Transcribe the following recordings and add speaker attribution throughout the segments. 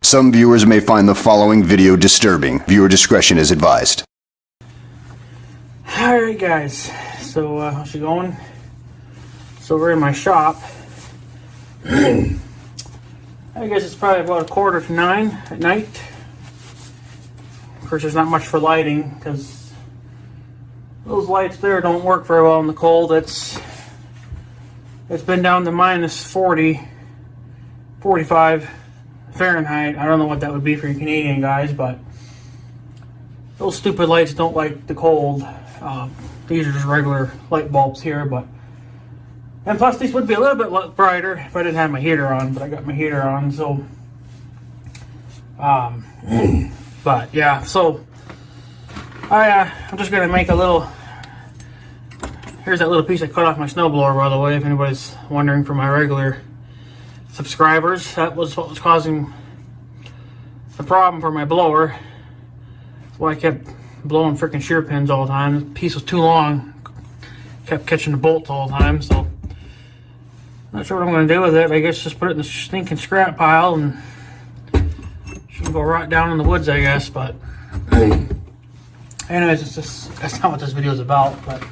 Speaker 1: Some viewers may find the following video disturbing. Viewer discretion is advised.
Speaker 2: Alright guys, so how's it going? So we're in my shop. I guess it's probably about 8:45 at night. Of course there's not much for lighting because those lights there don't work very well in the cold. It's been down to minus 40, 45 Fahrenheit. I don't know what that would be for you Canadian guys, but those stupid lights don't like the cold. These are just regular light bulbs here, and plus these would be a little bit brighter if I didn't have my heater on, but I got my heater on, so but yeah, so I'm just gonna make a little. Here's that little piece I cut off my snowblower, by the way, if anybody's wondering, for my regular subscribers. That was what was causing the problem for my blower. That's why I kept blowing freaking shear pins all the time. The piece was too long, kept catching the bolts all the time, so not sure what I'm going to do with it. I guess just put it in the stinking scrap pile and should go right down in the woods, I guess. But anyways, that's not what this video is about. But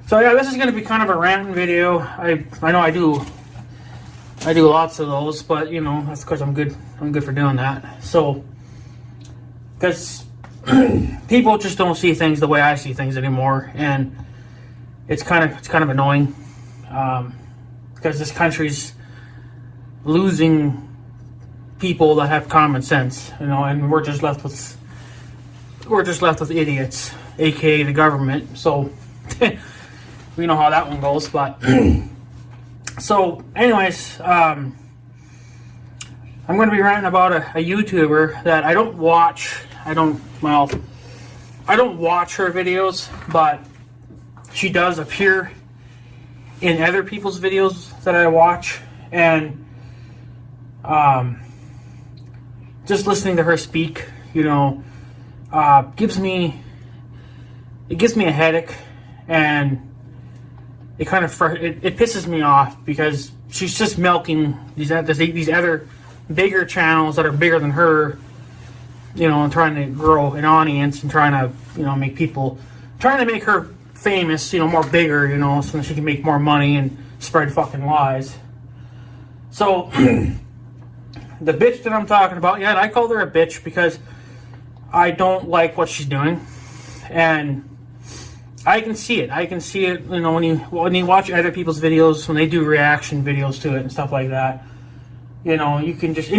Speaker 2: so yeah, this is going to be kind of a ranting video. I know I do lots of those, but you know, that's because I'm good for doing that. So because people just don't see things the way I see things anymore, and it's kind of annoying, because this country's losing people that have common sense, you know, and we're just left with idiots, aka the government. So we know how that one goes. But so anyways, I'm going to be ranting about a YouTuber that I don't watch. I don't watch her videos, but she does appear in other people's videos that I watch, and just listening to her speak, you know, gives me a headache, and it kind of it pisses me off because she's just milking these other bigger channels that are bigger than her, you know, and trying to grow an audience and trying to, you know, make her famous, you know, more bigger, you know, so that she can make more money and spread fucking lies. So the bitch that I'm talking about, yeah, and I called her a bitch because I don't like what she's doing, and I can see it. You know, when you watch other people's videos, when they do reaction videos to it and stuff like that, you know, you can just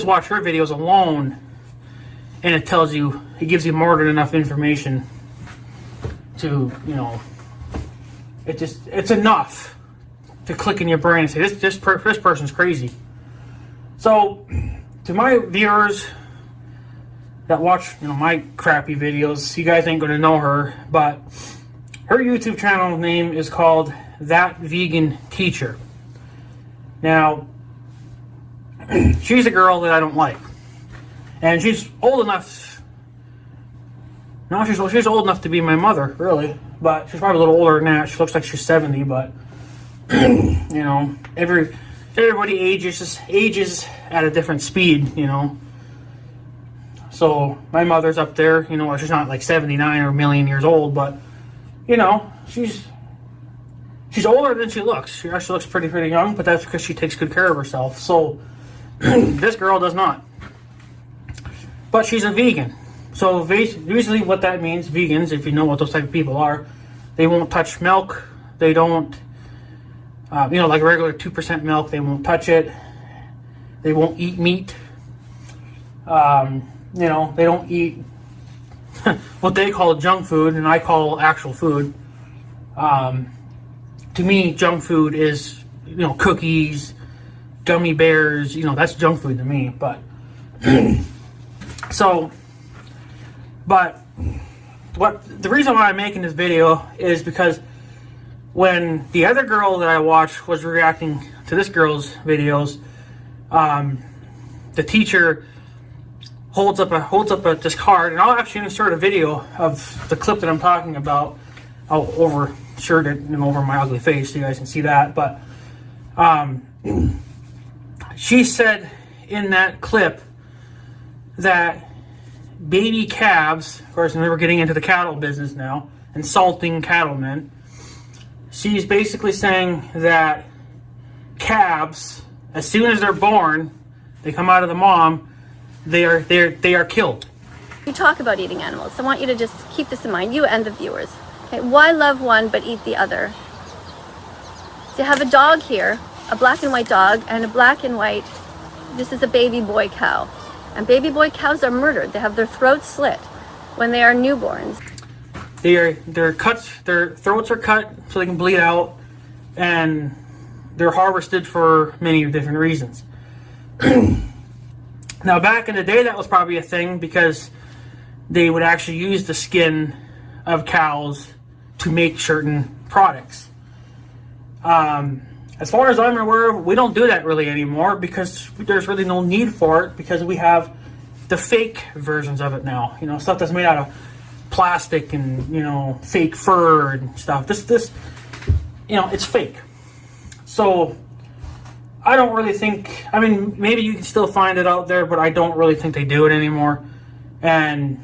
Speaker 2: watch her videos alone, and it gives you more than enough information to, you know, it's enough to click in your brain and say this person's crazy. So to my viewers that watch, you know, my crappy videos, you guys ain't gonna know her, but her YouTube channel name is called That Vegan Teacher. Now, she's a girl that I don't like, and she's old enough. No, she's old enough to be my mother, really, but she's probably a little older than that. She looks like she's 70, but you know, everybody ages at a different speed, you know. So my mother's up there, you know, she's not like 79 or a million years old, but you know, she's older than she looks. She actually looks pretty young, but that's because she takes good care of herself. So this girl does not. But she's a vegan. So usually what that means, vegans, if you know what those type of people are, they won't touch milk. They don't, you know, like regular 2% milk, they won't touch it. They won't eat meat. You know, they don't eat what they call junk food, and I call actual food. To me, junk food is, you know, cookies, gummy bears, you know, that's junk food to me. But the reason why I'm making this video is because when the other girl that I watched was reacting to this girl's videos, the teacher holds up this card, and I'll actually insert a video of the clip that I'm talking about. I'll overshirt it and over my ugly face so you guys can see that. But she said in that clip that baby calves, of course, and we're getting into the cattle business now, insulting cattlemen. She's basically saying that calves, as soon as they're born, they come out of the mom, they are killed.
Speaker 3: You talk about eating animals. I want you to just keep this in mind, you and the viewers. Okay, why love one but eat the other? So you have a dog here, a black and white dog, and a black and white, this is a baby boy cow. And baby boy cows are murdered. They have their throats slit when they are newborns.
Speaker 2: Their throats are cut so they can bleed out, and they're harvested for many different reasons. Now, back in the day, that was probably a thing because they would actually use the skin of cows to make certain products. As far as I'm aware, we don't do that really anymore because there's really no need for it because we have the fake versions of it now. You know, stuff that's made out of plastic and, you know, fake fur and stuff. This, you know, it's fake. So I don't really think, I mean, maybe you can still find it out there, but I don't really think they do it anymore. And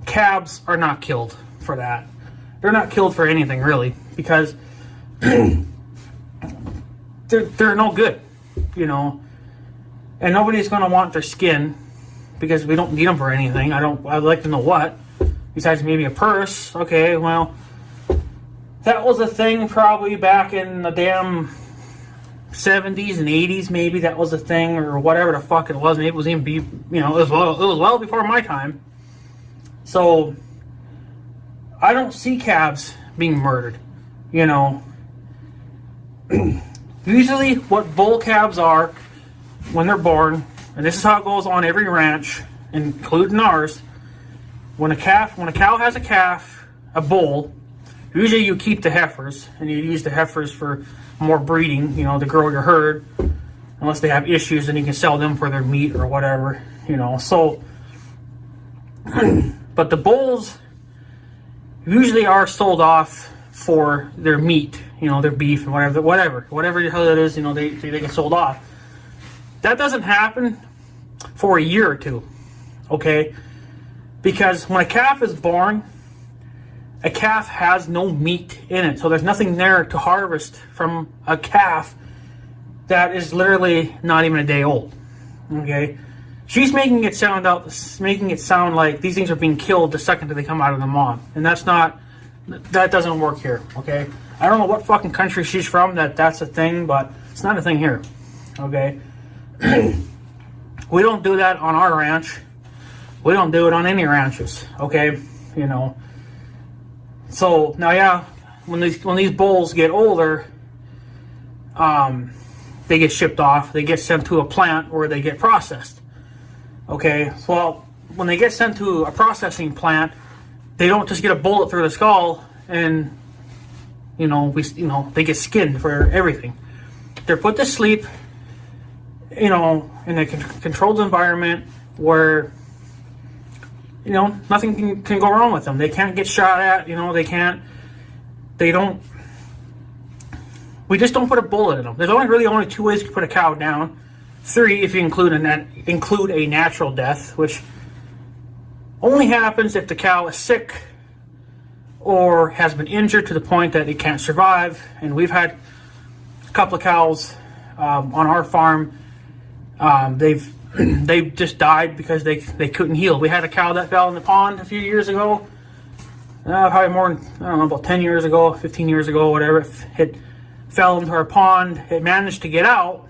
Speaker 2: calves are not killed for that. They're not killed for anything really because they're no good, you know, and nobody's going to want their skin because we don't need them for anything. I'd like to know what, besides maybe a purse. Okay, well, that was a thing probably back in the damn 70s and 80s, maybe that was a thing, or whatever the fuck it was. Maybe it was even, you know, it was well before my time. So I don't see calves being murdered, you know. Usually what bull calves are when they're born, and this is how it goes on every ranch, including ours, when a cow has a calf, a bull, usually you keep the heifers, and you use the heifers for more breeding, you know, to grow your herd, unless they have issues, and you can sell them for their meat or whatever, you know. So, but the bulls usually are sold off for their meat, you know, their beef and whatever the hell it is, you know, they get sold off. That doesn't happen for a year or two, okay? Because when a calf is born, a calf has no meat in it, so there's nothing there to harvest from a calf that is literally not even a day old, okay? She's making it sound like these things are being killed the second that they come out of the mom, and that doesn't work here, okay? I don't know what fucking country she's from that's a thing, but it's not a thing here, okay? We don't do that on our ranch. We don't do it on any ranches, okay? You know. So now, yeah, when these bulls get older, they get shipped off. They get sent to a plant where they get processed. Okay. Well, when they get sent to a processing plant, they don't just get a bullet through the skull and they get skinned for everything. They're put to sleep, you know, in a controlled environment where, you know, nothing can go wrong with them. They can't get shot at, you know, we just don't put a bullet in them. There's only two ways to put a cow down. 3 if you include a natural death, which only happens if the cow is sick or has been injured to the point that it can't survive. And we've had a couple of cows on our farm. They've just died because they couldn't heal. We had a cow that fell in the pond a few years ago. Probably more than, I don't know, about 10 years ago, 15 years ago, whatever. It fell into our pond. It managed to get out,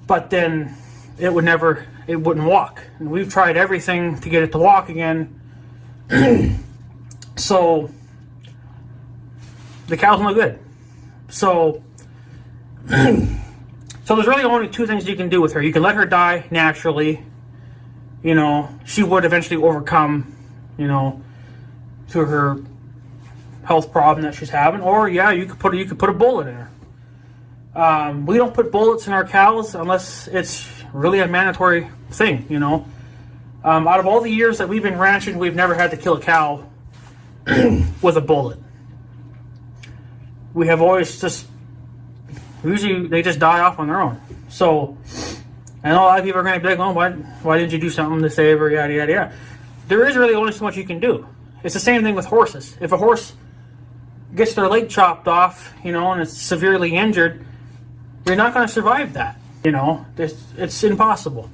Speaker 2: but then it wouldn't walk. And we've tried everything to get it to walk again. So the cow's no good. So there's really only 2 things you can do with her. You can let her die naturally. You know, she would eventually overcome, you know, to her health problem that she's having. Or yeah, you could put a bullet in her. We don't put bullets in our cows unless it's really a mandatory thing, you know. Out of all the years that we've been ranching, we've never had to kill a cow with a bullet. We have always usually they just die off on their own. So, And a lot of people are going to be like, "Oh, why didn't you do something to save her?" Yada yada yada. There is really only so much you can do. It's the same thing with horses. If a horse gets their leg chopped off, and it's severely injured, you're not going to survive that. It's impossible.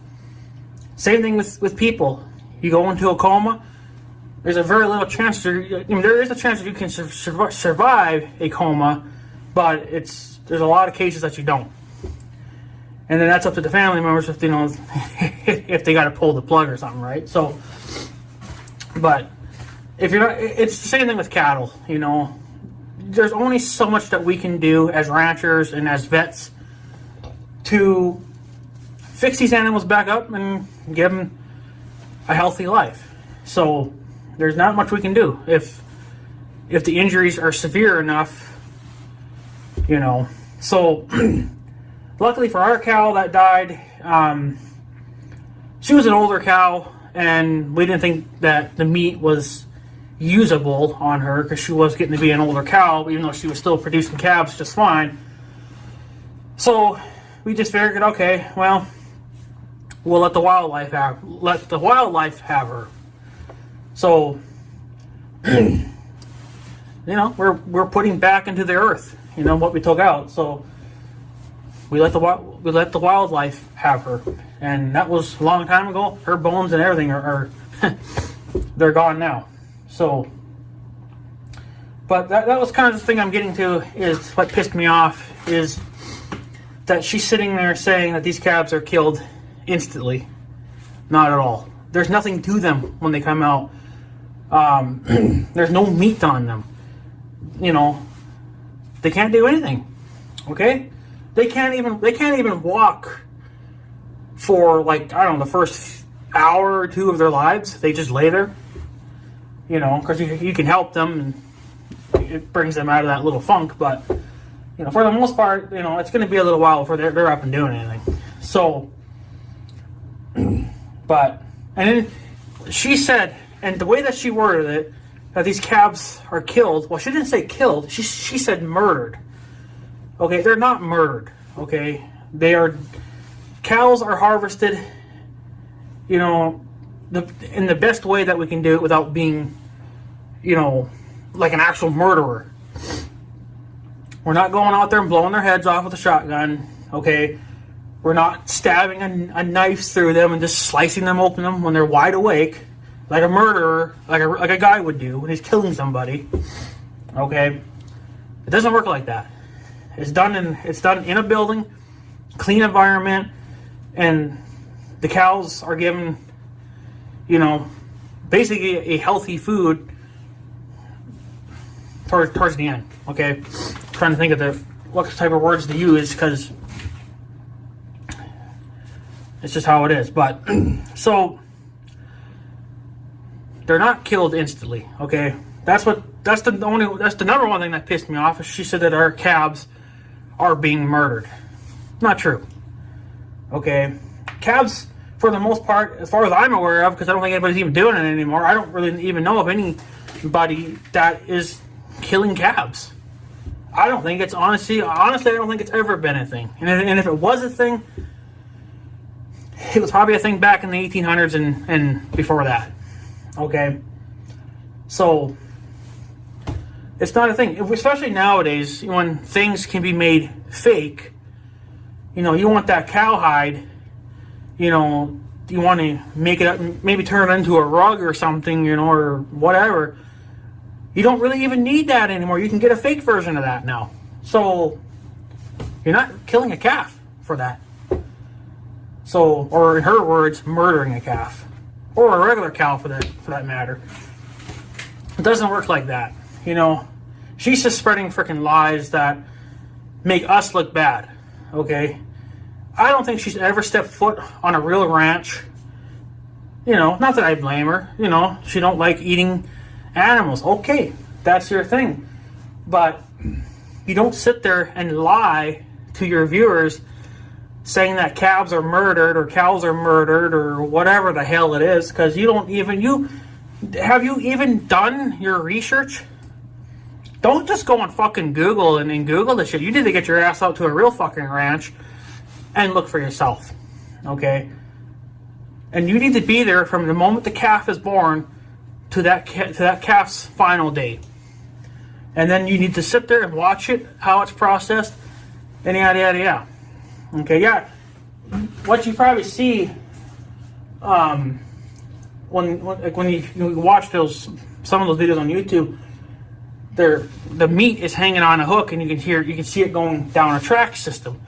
Speaker 2: Same thing with people. You go into a coma. There's a very little chance. There is a chance that you can survive a coma, but there's a lot of cases that you don't. And then that's up to the family members if if they got to pull the plug or something, right? So, but if you're not, it's the same thing with cattle. There's only so much that we can do as ranchers and as vets to fix these animals back up and give them a healthy life. So there's not much we can do if the injuries are severe enough, So luckily for our cow that died, she was an older cow, and we didn't think that the meat was usable on her because she was getting to be an older cow, even though she was still producing calves just fine. So we just figured, okay, well, we'll let the wildlife have her. So, we're putting back into the earth, what we took out. So we let the wildlife have her, and that was a long time ago. Her bones and everything are they're gone now. So, but that was kind of the thing I'm getting to, is what pissed me off is that she's sitting there saying that these calves are killed instantly. Not at all. There's nothing to them when they come out. There's no meat on them. They can't do anything. Okay? They can't even walk for the first hour or two of their lives. They just lay there. Because you can help them and it brings them out of that little funk, but for the most part, it's going to be a little while before they're up and doing anything. So, and then she said, and the way that she worded it, that these calves are killed. Well, she didn't say killed. She said murdered. Okay, they're not murdered. Okay, cows are harvested, in the best way that we can do it without being, like an actual murderer. We're not going out there and blowing their heads off with a shotgun. Okay, we're not stabbing a knife through them and just slicing them open when they're wide awake, like a murderer, like a guy would do when he's killing somebody. Okay, it doesn't work like that. It's done in a building, clean environment, and the cows are given, basically a healthy food towards the end. Okay, I'm trying to think of what type of words to use because it's just how it is. But so they're not killed instantly. Okay, that's the number one thing that pissed me off. Is she said that our calves are being murdered. Not true. Okay, calves, for the most part, as far as I'm aware of, because I don't think anybody's even doing it anymore, I don't really even know of anybody that is killing calves. I don't think it's honestly, I don't think it's ever been a thing. And if it was a thing, it was probably a thing back in the 1800s and before that. Okay, so it's not a thing, especially nowadays when things can be made fake. You want that cowhide, you want to make it up, maybe turn it into a rug or something, or whatever. You don't really even need that anymore. You can get a fake version of that now. So you're not killing a calf for that. So, or in her words, murdering a calf, or a regular cow for that matter. It doesn't work like that. She's just spreading freaking lies that make us look bad. Okay, I don't think she's ever stepped foot on a real ranch. Not that I blame her. She don't like eating animals. Okay, that's your thing. But you don't sit there and lie to your viewers saying that calves are murdered or cows are murdered or whatever the hell it is, because have you even done your research? Don't just go on fucking Google and Google this shit. You need to get your ass out to a real fucking ranch and look for yourself. okay? And you need to be there from the moment the calf is born to that calf's final day. And then you need to sit there and watch it, how it's processed, and yada yada yada. Okay, yeah. What you probably see when you watch some of those videos on YouTube, the meat is hanging on a hook, and you can see it going down a track system.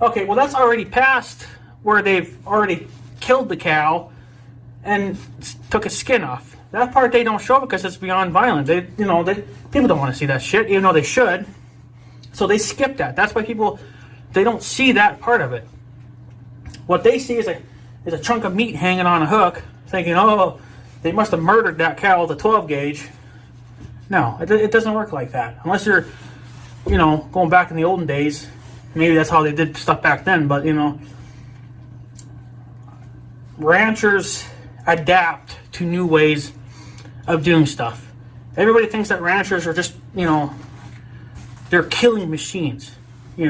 Speaker 2: Okay, well that's already past where they've already killed the cow and took its skin off. That part they don't show because it's beyond violent. People don't want to see that shit, even though they should. So they skip that. That's why they don't see that part of it. What they see is a chunk of meat hanging on a hook, thinking, oh, they must have murdered that cow with a 12 gauge. No, it doesn't work like that. Unless you're, going back in the olden days. Maybe that's how they did stuff back then, but, ranchers adapt to new ways of doing stuff. Everybody thinks that ranchers are just, they're killing machines. We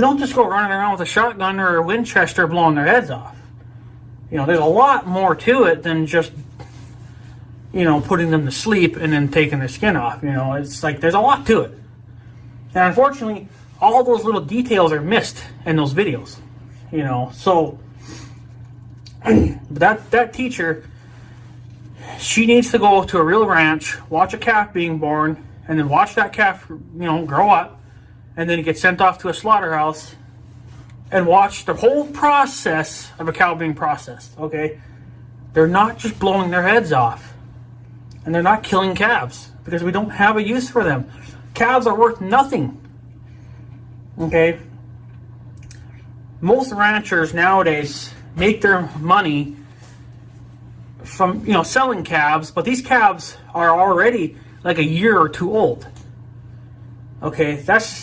Speaker 2: don't just go running around with a shotgun or a Winchester blowing their heads off. There's a lot more to it than just, putting them to sleep and then taking their skin off. It's like there's a lot to it. And unfortunately, all those little details are missed in those videos. So that teacher, she needs to go to a real ranch, watch a calf being born, and then watch that calf, grow up, and then get sent off to a slaughterhouse and watch the whole process of a cow being processed, okay? They're not just blowing their heads off, and they're not killing calves because we don't have a use for them. Calves are worth nothing, okay? Most ranchers nowadays make their money from selling calves, but these calves are already like a year or two old. Okay,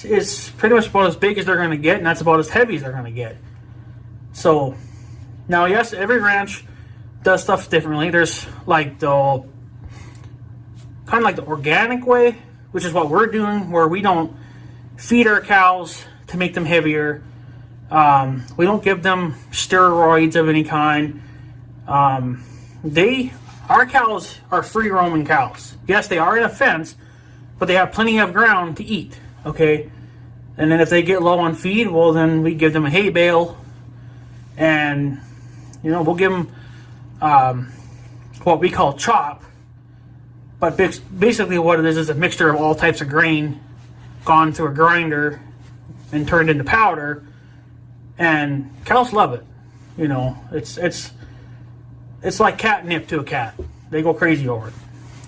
Speaker 2: is pretty much about as big as they're going to get, and that's about as heavy as they're going to get. So now, yes, every ranch does stuff differently. There's like the kind of like the organic way, which is what we're doing, where we don't feed our cows to make them heavier. We don't give them steroids of any kind. Our cows are free roaming cows. Yes, they are in a fence, but they have plenty of ground to eat. Okay, and then if they get low on feed, well, then we give them a hay bale, and we'll give them what we call chop. But basically, what it is a mixture of all types of grain gone through a grinder and turned into powder. And cows love it. It's like catnip to a cat. They go crazy over it.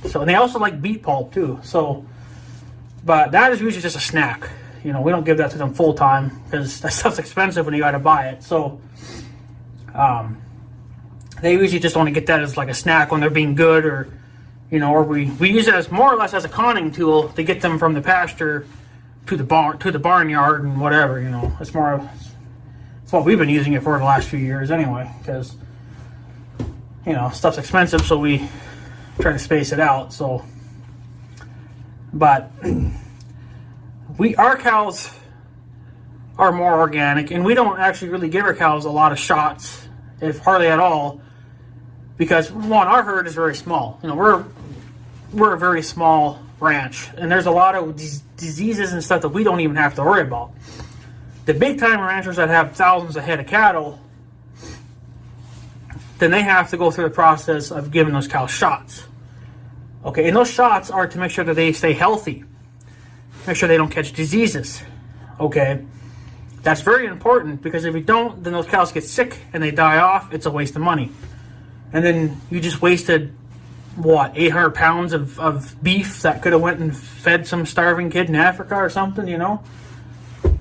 Speaker 2: So, and they also like beet pulp too. So, but that is usually just a snack. We don't give that to them full time because that stuff's expensive when you got to buy it. So, they usually just want to get that as like a snack when they're being good, or or we use it as more or less as a conning tool to get them from the pasture to the barnyard and whatever. It's more of. It's what we've been using it for the last few years anyway, because stuff's expensive, so we try to space it out. So, but our cows are more organic, and we don't actually really give our cows a lot of shots, if hardly at all, because one, our herd is very small. We're a very small ranch, and there's a lot of diseases and stuff that we don't even have to worry about. The big time ranchers that have thousands of head of cattle, then they have to go through the process of giving those cows shots. Okay, and those shots are to make sure that they stay healthy, make sure they don't catch diseases. Okay, that's very important, because if you don't, then those cows get sick and they die off. It's a waste of money. And then you just wasted, 800 pounds of beef that could have went and fed some starving kid in Africa or something,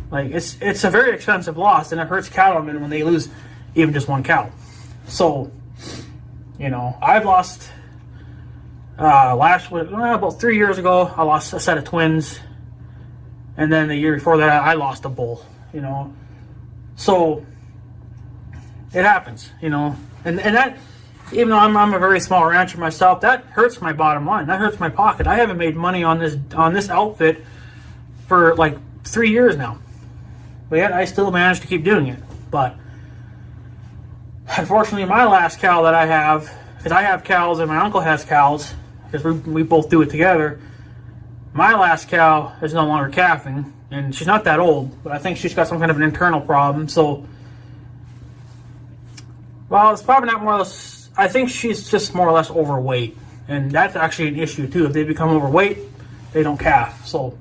Speaker 2: Like, it's a very expensive loss, and it hurts cattlemen when they lose even just one cow. So, I've lost, about 3 years ago, I lost a set of twins. And then the year before that, I lost a bull, So, it happens, And that, even though I'm a very small rancher myself, that hurts my bottom line. That hurts my pocket. I haven't made money on this outfit for like 3 years now. But yet I still managed to keep doing it. But Unfortunately, my last cow that I have, because I have cows and my uncle has cows, because we both do it together. My last cow is no longer calving, and she's not that old, but I think she's got some kind of an internal problem. So, well, it's probably not more or less. I think she's just more or less overweight, and that's actually an issue too. If they become overweight, they don't calf. So,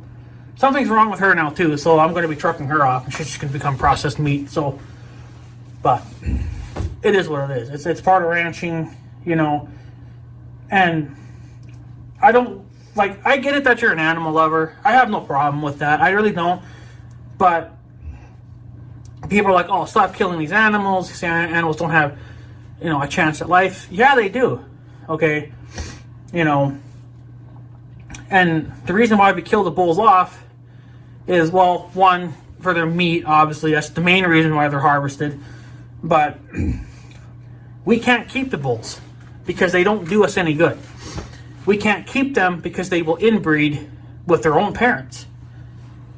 Speaker 2: something's wrong with her now too. So I'm going to be trucking her off, and she's just going to become processed meat. So, but it is what it is. It's part of ranching, you know, and I don't. Like, I get it that you're an animal lover. I have no problem with that. I really don't. But people are like, oh, stop killing these animals. These animals don't have, you know, a chance at life. Yeah, they do. Okay? You know. And the reason why we kill the bulls off is, well, one, for their meat, obviously. That's the main reason why they're harvested. But we can't keep the bulls because they don't do us any good. We can't keep them because they will inbreed with their own parents.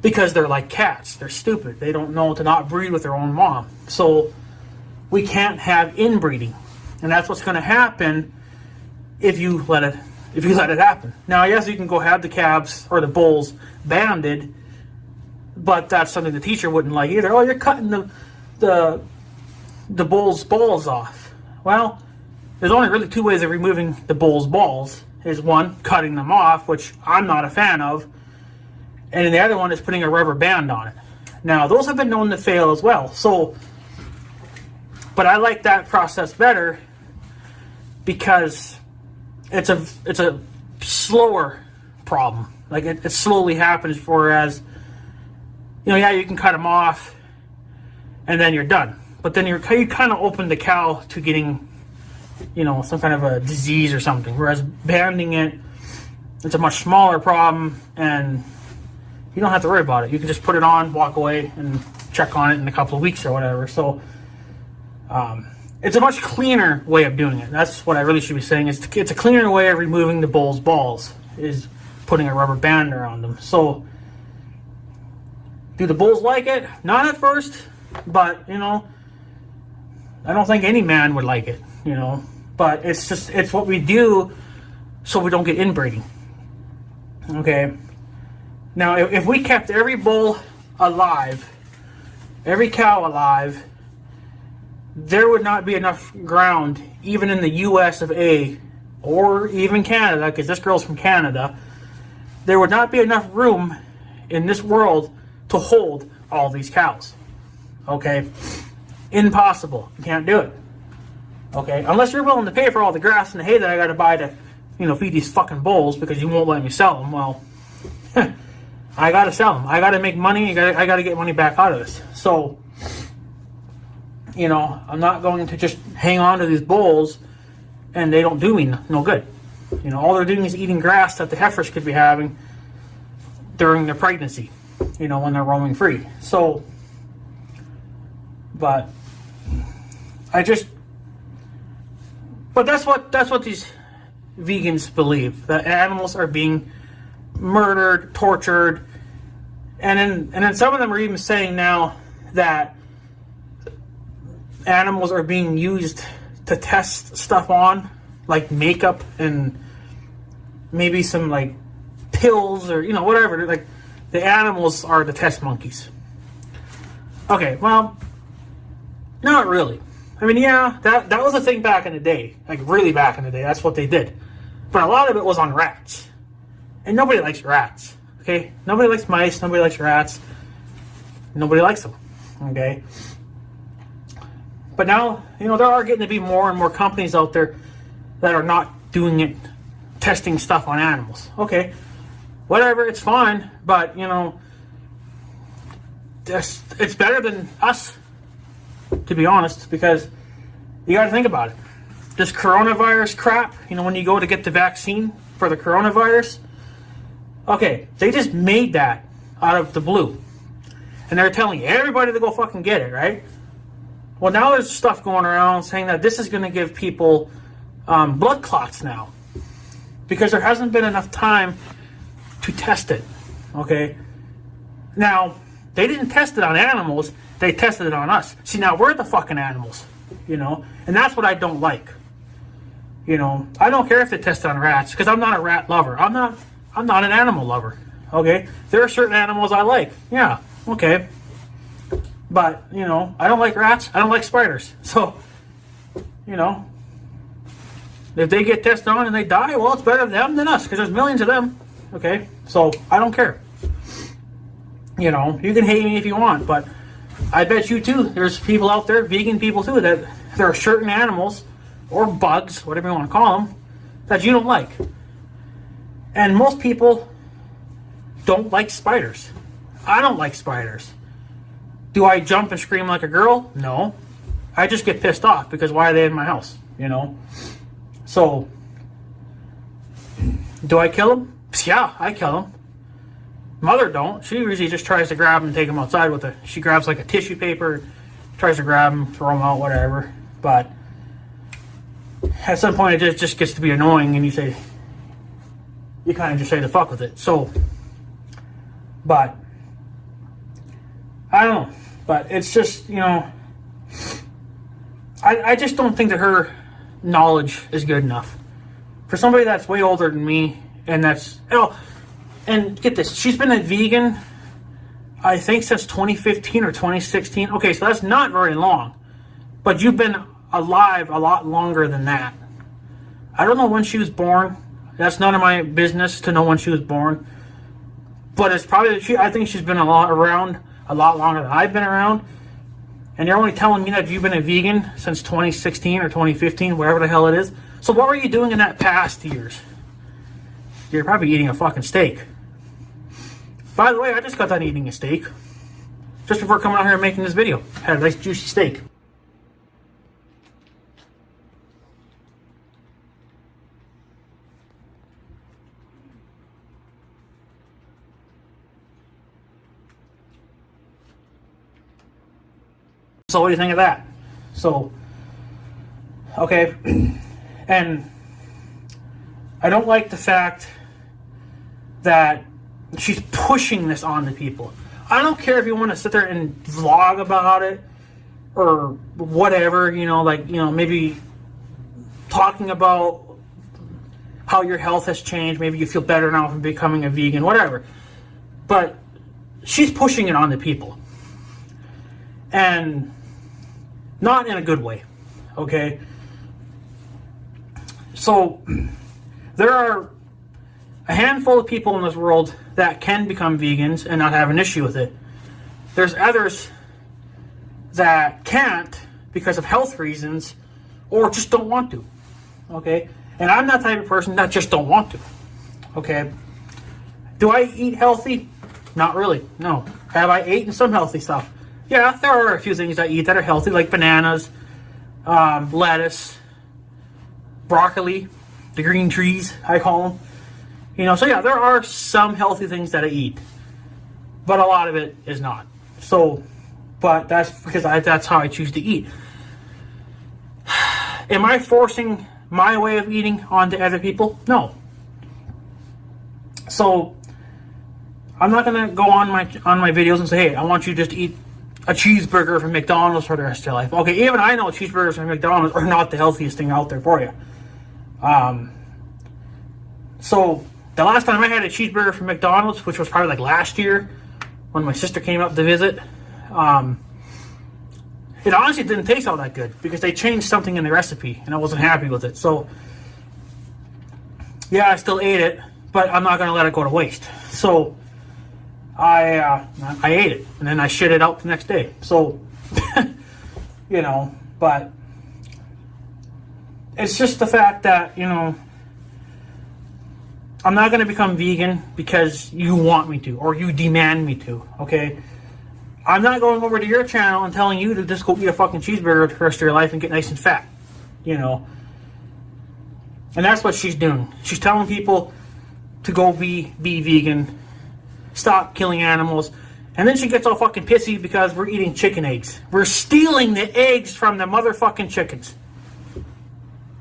Speaker 2: Because they're like cats. They're stupid. They don't know to not breed with their own mom. So we can't have inbreeding. And that's what's going to happen if you let it happen. Now, yes, you can go have the calves or the bulls banded, but that's something the teacher wouldn't like either. Oh, you're cutting the bull's balls off. Well, there's only really two ways of removing the bull's balls. Is one, cutting them off, which I'm not a fan of, and then the other one is putting a rubber band on it. Now, those have been known to fail as well. So, but I like that process better because it's a slower problem. Like it slowly happens. Whereas, you know, yeah, you can cut them off, and then you're done. But then you kind of open the cow to getting, you know, some kind of a disease or something. Whereas banding it's a much smaller problem, and you don't have to worry about it. You can just put it on, walk away, and check on it in a couple of weeks or whatever. So it's a much cleaner way of doing it. That's what I really should be saying. It's a cleaner way of removing the bull's balls, is putting a rubber band around them. So do the bulls like it? Not at first, but, you know, I don't think any man would like it. You know, but it's what we do so we don't get inbreeding. Okay. Now, if we kept every bull alive, every cow alive, there would not be enough ground, even in the US of A, or even Canada, because this girl's from Canada, there would not be enough room in this world to hold all these cows. Okay? Impossible. You can't do it. Okay, unless you're willing to pay for all the grass and the hay that I got to buy to, you know, feed these fucking bulls because you won't let me sell them. Well, I got to sell them. I got to make money. I got to get money back out of this. So, you know, I'm not going to just hang on to these bulls and they don't do me no good. You know, all they're doing is eating grass that the heifers could be having during their pregnancy, you know, when they're roaming free. So, but But that's what these vegans believe, that animals are being murdered, tortured, and then some of them are even saying now that animals are being used to test stuff on, like makeup and maybe some like pills or, you know, whatever. Like the animals are the test monkeys. Okay, well, not really. I mean, yeah, that was a thing back in the day. Like, really back in the day. That's what they did. But a lot of it was on rats. And nobody likes rats. Okay? Nobody likes mice. Nobody likes rats. Nobody likes them. Okay? But now, you know, there are getting to be more and more companies out there that are not doing it, testing stuff on animals. Okay. Whatever, it's fine. But, you know, it's better than us, to be honest, because you got to think about it. This coronavirus crap, you know, when you go to get the vaccine for the coronavirus, okay, they just made that out of the blue. And they're telling everybody to go fucking get it, right? Well, now there's stuff going around saying that this is going to give people blood clots now. Because there hasn't been enough time to test it, okay? Now, they didn't test it on animals, they tested it on us. See, now we're the fucking animals. you know, and that's what I don't like. You know, I don't care if they test on rats because I'm not a rat lover. I'm not an animal lover. Okay, there are certain animals I like. Yeah, okay, but you know, I don't like rats. I don't like spiders. So, you know, if they get tested on and they die, well, it's better them than us because there's millions of them. Okay, so I don't care. You know, you can hate me if you want, but I bet you too, there's people out there, vegan people too, that there are certain animals or bugs, whatever you want to call them, that you don't like. And most people don't like spiders. I don't like spiders. Do I jump and scream like a girl? No. I just get pissed off because why are they in my house? You know? So, do I kill them? Yeah, I kill them. Mother don't. She usually just tries to grab them and take them outside with she grabs like a tissue paper, tries to grab them, throw them out, whatever. But at some point it just gets to be annoying and you kind of just say the fuck with it. So, but I don't know. But it's just, you know, I just don't think that her knowledge is good enough. For somebody that's way older than me and that's, and get this, she's been a vegan, I think, since 2015 or 2016. Okay, so that's not very long. But you've been alive a lot longer than that. I don't know when she was born. That's none of my business to know when she was born. But it's probably, I think she's been around a lot longer than I've been around. And you're only telling me that you've been a vegan since 2016 or 2015, whatever the hell it is. So what were you doing in that past years? You're probably eating a fucking steak. By the way, I just got done eating a steak. Just before coming out here and making this video. Had a nice juicy steak. So what do you think of that? So, okay. And I don't like the fact that she's pushing this on the people. I don't care if you want to sit there and vlog about it or whatever, you know, like, you know, maybe talking about how your health has changed. Maybe you feel better now from becoming a vegan, whatever. But she's pushing it on the people. And not in a good way, okay? So, there are a handful of people in this world that can become vegans and not have an issue with it. There's others that can't because of health reasons or just don't want to, okay? And I'm that type of person that just don't want to, okay? Do I eat healthy? Not really, no. Have I eaten some healthy stuff? Yeah, there are a few things I eat that are healthy, like bananas, lettuce, broccoli, the green trees, I call them. You know, so yeah, there are some healthy things that I eat, but a lot of it is not. So, but that's because that's how I choose to eat. Am I forcing my way of eating onto other people? No. So, I'm not gonna go on my videos and say, hey, I want you to just eat a cheeseburger from McDonald's for the rest of your life. Okay, even I know cheeseburgers from McDonald's are not the healthiest thing out there for you. So the last time I had a cheeseburger from McDonald's, which was probably like last year, when my sister came up to visit, it honestly didn't taste all that good because they changed something in the recipe and I wasn't happy with it. So yeah, I still ate it, but I'm not going to let it go to waste. So I ate it and then I shit it out the next day. So, you know, but it's just the fact that, you know, I'm not going to become vegan because you want me to or you demand me to, okay? I'm not going over to your channel and telling you to just go eat a fucking cheeseburger the rest of your life and get nice and fat, you know? And that's what she's doing. She's telling people to go be vegan, stop killing animals, and then she gets all fucking pissy because we're eating chicken eggs. We're stealing the eggs from the motherfucking chickens.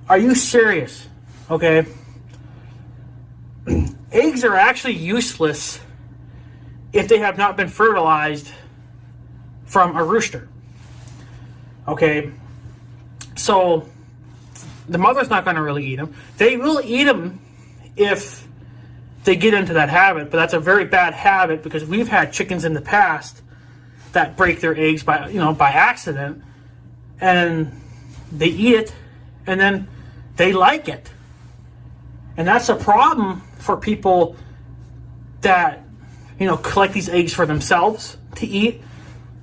Speaker 2: Are you serious? Okay. Eggs are actually useless if they have not been fertilized from a rooster. Okay. So the mother's not going to really eat them. They will eat them if they get into that habit, but that's a very bad habit because we've had chickens in the past that break their eggs by accident, and they eat it, and then they like it. And that's a problem for people that, collect these eggs for themselves to eat,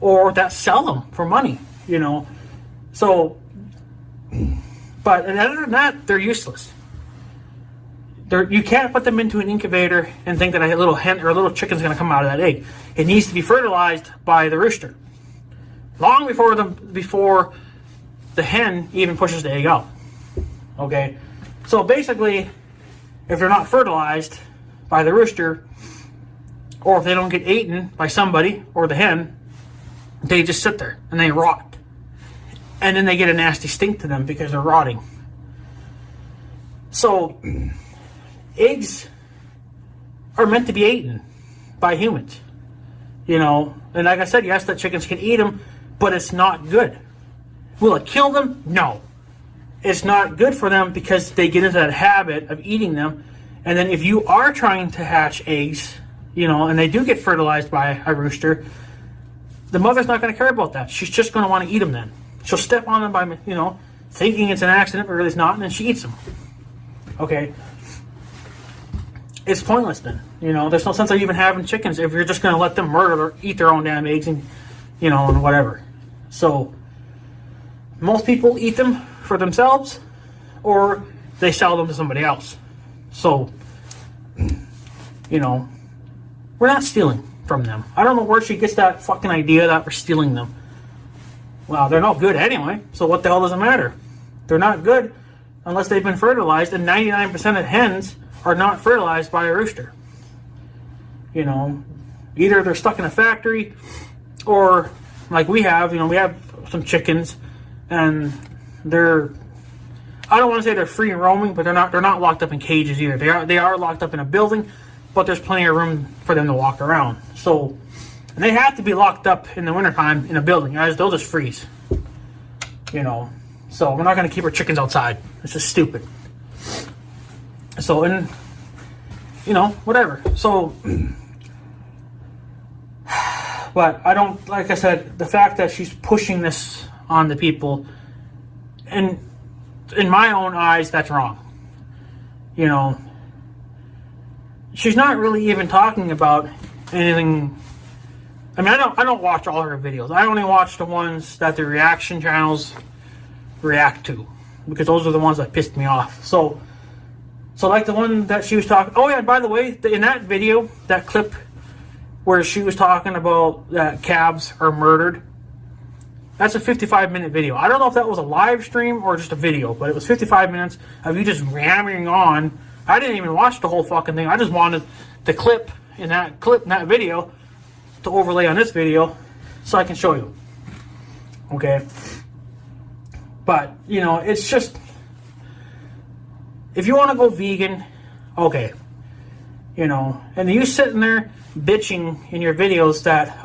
Speaker 2: or that sell them for money, So, but other than that, they're useless. You can't put them into an incubator and think that a little hen or a little chicken's going to come out of that egg. It needs to be fertilized by the rooster, long before the hen even pushes the egg out. Okay, so basically, if they're not fertilized by the rooster, or if they don't get eaten by somebody or the hen, they just sit there and they rot, and then they get a nasty stink to them because they're rotting. So eggs are meant to be eaten by humans, and like I said, yes, that chickens can eat them, but it's not good. Will it kill them? No. It's not good for them because they get into that habit of eating them. And then if you are trying to hatch eggs, and they do get fertilized by a rooster, the mother's not going to care about that. She's just going to want to eat them then. She'll step on them by, thinking it's an accident, but really it's not, and then she eats them. Okay? It's pointless then. There's no sense of even having chickens if you're just going to let them murder or eat their own damn eggs and, and whatever. So, most people eat them for themselves, or they sell them to somebody else. So, we're not stealing from them. I don't know where she gets that fucking idea that we're stealing them. Well, they're not good anyway, so what the hell does it matter? They're not good unless they've been fertilized, and 99% of hens are not fertilized by a rooster. Either they're stuck in a factory, or like we have some chickens, and I don't want to say they're free and roaming, but they're not locked up in cages either. They are locked up in a building, but there's plenty of room for them to walk around. So, and they have to be locked up in the wintertime in a building, guys. They'll just freeze. So we're not going to keep our chickens outside. It's just stupid. So, and whatever. So, but I don't, like I said, the fact that she's pushing this on the people, and in my own eyes, that's wrong. She's not really even talking about anything. I mean, I don't watch all her videos. I only watch the ones that the reaction channels react to, because those are the ones that pissed me off. So like the one that she was talking. Oh yeah, by the way, in that video, that clip where she was talking about that calves are murdered, that's a 55-minute video. I don't know if that was a live stream or just a video, but it was 55 minutes of you just ramming on. I didn't even watch the whole fucking thing. I just wanted the clip in that video to overlay on this video so I can show you. Okay? But, it's just, if you want to go vegan, okay. And you sitting there bitching in your videos that,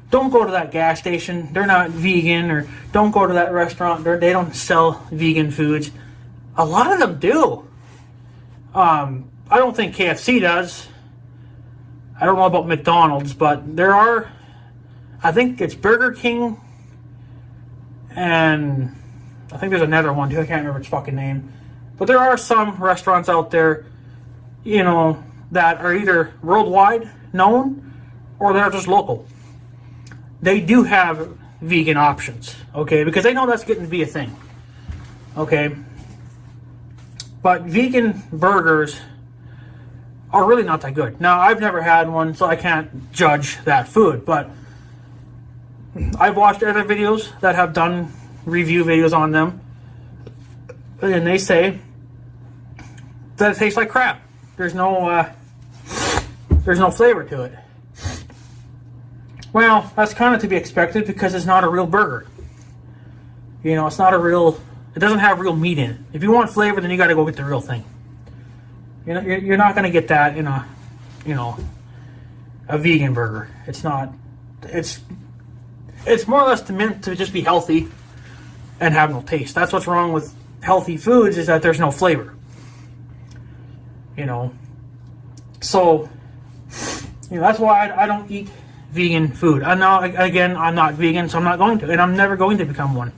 Speaker 2: don't go to that gas station, they're not vegan, or don't go to that restaurant, they don't sell vegan foods. A lot of them do. I don't think KFC does. I don't know about McDonald's, but there are, I think it's Burger King, and I think there's another one too, I can't remember its fucking name. But there are some restaurants out there, that are either worldwide known, or they're just local. They do have vegan options, okay? Because they know that's getting to be a thing, okay? But vegan burgers are really not that good. Now, I've never had one, so I can't judge that food. But I've watched other videos that have done review videos on them, and they say that it tastes like crap. There's no flavor to it. Well, that's kind of to be expected because it's not a real burger. It's not a real. It doesn't have real meat in it. If you want flavor, then you got to go get the real thing. You're not going to get that in a vegan burger. It's not. It's more or less meant to just be healthy and have no taste. That's what's wrong with healthy foods, is that there's no flavor. You know, so that's why I don't eat vegan food. I'm not vegan, so I'm not going to, and I'm never going to become one.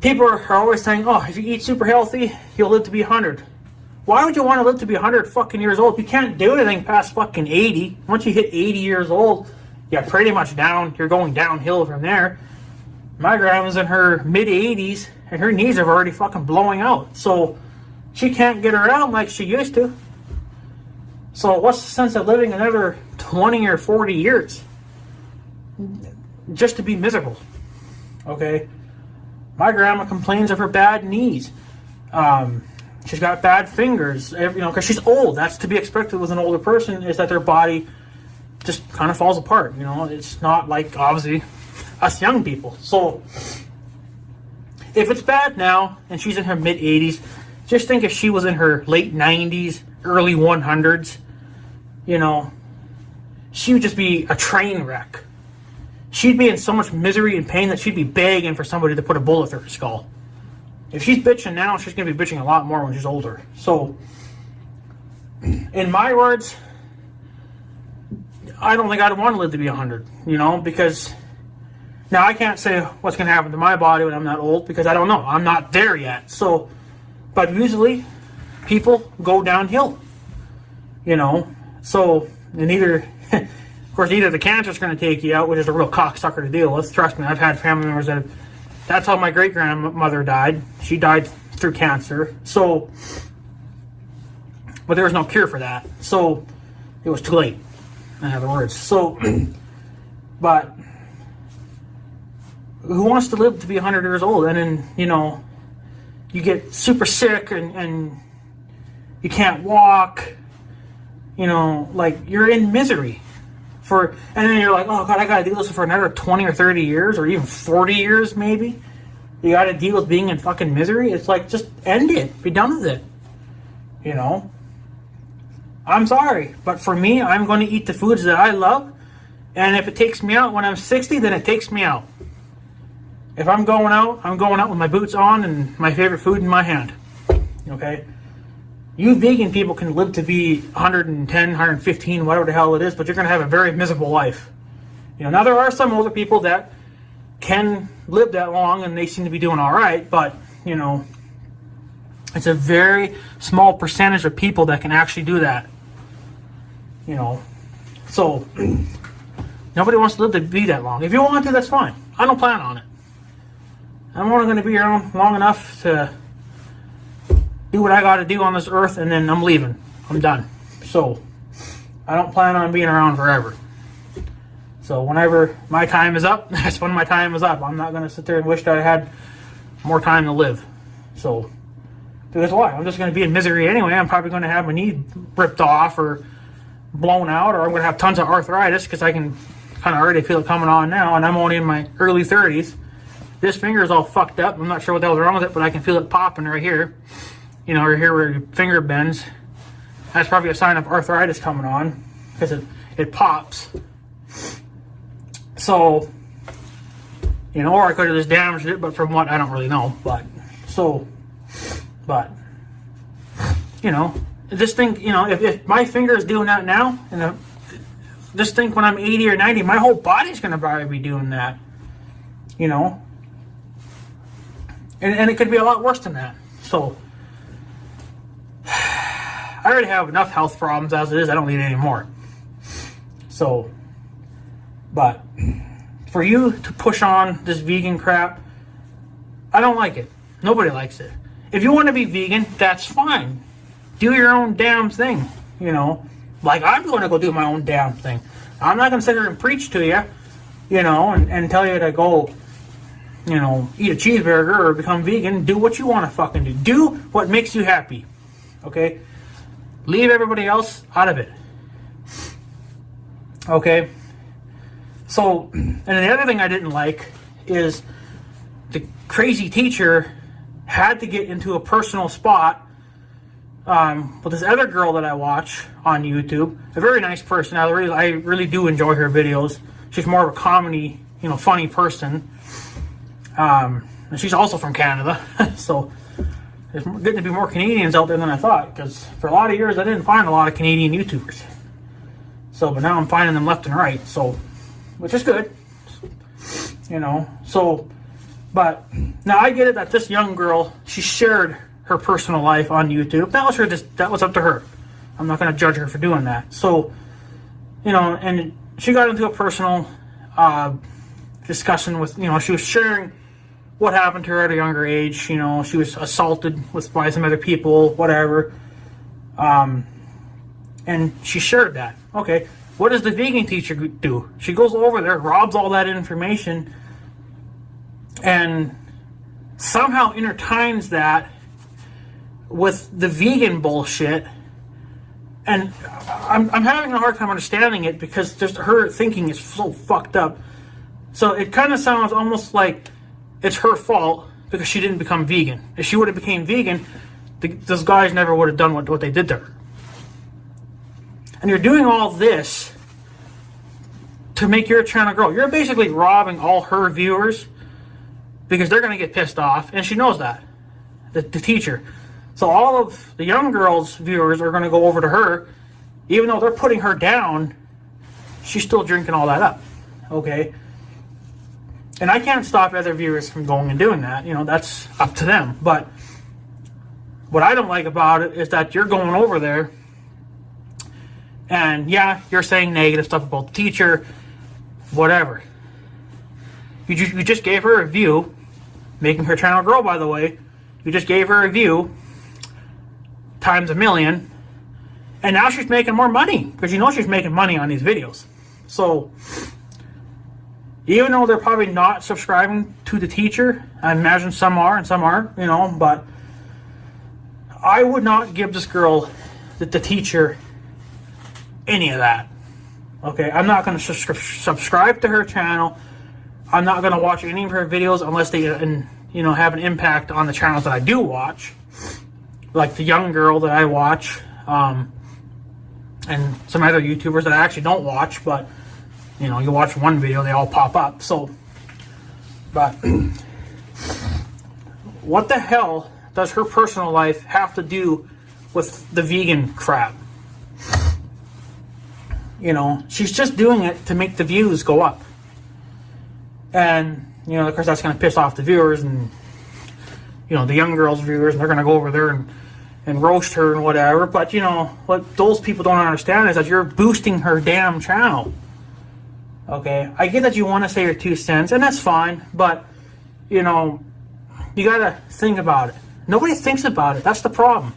Speaker 2: People are always saying, oh, if you eat super healthy, you'll live to be 100. Why would you want to live to be 100 fucking years old? You can't do anything past fucking 80. Once you hit 80 years old, you're pretty much down. You're going downhill from there. My grandma's in her mid-80s, and her knees are already fucking blowing out. So she can't get around like she used to. So what's the sense of living another 20 or 40 years just to be miserable? Okay? My grandma complains of her bad knees. She's got bad fingers, because she's old. That's to be expected with an older person, is that their body just kind of falls apart. It's not like, obviously, us young people. So if it's bad now and she's in her mid-80s, just think if she was in her late 90s, early 100s, she would just be a train wreck. She'd be in so much misery and pain that she'd be begging for somebody to put a bullet through her skull. If she's bitching now, she's going to be bitching a lot more when she's older. So, in my words, I don't think I'd want to live to be 100, because now I can't say what's going to happen to my body when I'm that old, because I don't know. I'm not there yet. So, but usually people go downhill, So, and either the cancer's going to take you out, which is a real cocksucker to deal with. Trust me, I've had family members that's how my great-grandmother died. She died through cancer. So, but there was no cure for that. So, it was too late, in other words. So, but who wants to live to be 100 years old? And then, you get super sick and you can't walk, like you're in misery. And then you're like, oh God, I gotta do this for another 20 or 30 years, or even 40 years maybe. You gotta deal with being in fucking misery. It's like, just end it. Be done with it. I'm sorry, but for me, I'm going to eat the foods that I love, and if it takes me out when I'm 60, then it takes me out. If I'm going out, I'm going out with my boots on and my favorite food in my hand. Okay? You vegan people can live to be 110, 115, whatever the hell it is, but you're going to have a very miserable life. Now there are some older people that can live that long and they seem to be doing all right, but, it's a very small percentage of people that can actually do that. So nobody wants to live to be that long. If you want to, that's fine. I don't plan on it. I'm only going to be around long enough to do what I got to do on this earth, and then I'm leaving. I'm done. So I don't plan on being around forever. So whenever my time is up, that's when my time is up. I'm not going to sit there and wish that I had more time to live. So, because why? I'm just going to be in misery anyway. I'm probably going to have my knee ripped off or blown out, or I'm going to have tons of arthritis, because I can kind of already feel it coming on now, and I'm only in my early 30s. This finger is all fucked up. I'm not sure what the hell's wrong with it, but I can feel it popping right here. Right here where your finger bends. That's probably a sign of arthritis coming on, because it pops. So, or I could have just damaged it, but from what, I don't really know. But, just think, if my finger is doing that now, just think when I'm 80 or 90, my whole body's going to probably be doing that. And it could be a lot worse than that. So, I already have enough health problems as it is. I don't need any more. So, but for you to push on this vegan crap, I don't like it. Nobody likes it. If you want to be vegan, that's fine. Do your own damn thing. Like I'm going to go do my own damn thing. I'm not going to sit here and preach to you, and tell you to go, eat a cheeseburger or become vegan. Do what you want to fucking do. Do what makes you happy. Okay? Leave everybody else out of it. Okay? So, and the other thing I didn't like is the crazy teacher had to get into a personal spot with this other girl that I watch on YouTube. A very nice person. I really do enjoy her videos. She's more of a comedy, funny person. And she's also from Canada. So there's getting to be more Canadians out there than I thought, because for a lot of years I didn't find a lot of Canadian YouTubers. So, but now I'm finding them left and right, so, which is good, you know. So, but now I get it that this young girl, she shared her personal life on YouTube. That was up to her. I'm not going to judge her for doing that. So, you know, and she got into a personal discussion with, you know, she was sharing what happened to her at a younger age. You know, she was assaulted by some other people, whatever. And she shared that. Okay, what does the vegan teacher do? She goes over there, robs all that information, and somehow intertwines that with the vegan bullshit. And I'm having a hard time understanding it, because just her thinking is so fucked up. So it kind of sounds almost like it's her fault because she didn't become vegan. If she would have became vegan, those guys never would have done what they did to her. And you're doing all this to make your channel grow. You're basically robbing all her viewers, because they're going to get pissed off, and she knows that, the teacher. So all of the young girls' viewers are going to go over to her, even though they're putting her down. She's still drinking all that up, okay? And I can't stop other viewers from going and doing that. You know, that's up to them. But what I don't like about it is that you're going over there, and yeah, you're saying negative stuff about the teacher, whatever. You just gave her a view, making her channel grow, by the way. You just gave her a view times a million, and now she's making more money, because you know she's making money on these videos. So even though they're probably not subscribing to the teacher, I imagine some are and some aren't, you know, but I would not give this girl, the teacher, any of that. Okay, I'm not going to subscribe to her channel. I'm not going to watch any of her videos unless they, you know, have an impact on the channels that I do watch, like the young girl that I watch, and some other YouTubers that I actually don't watch, but you know, you watch one video, they all pop up. So, but what the hell does her personal life have to do with the vegan crap? You know, she's just doing it to make the views go up. And, you know, of course, that's going to piss off the viewers and, you know, the young girls' viewers, and they're going to go over there and roast her and whatever. But, you know, what those people don't understand is that you're boosting her damn channel. Okay, I get that you want to say your 2 cents, and that's fine, but, you know, you got to think about it. Nobody thinks about it. That's the problem.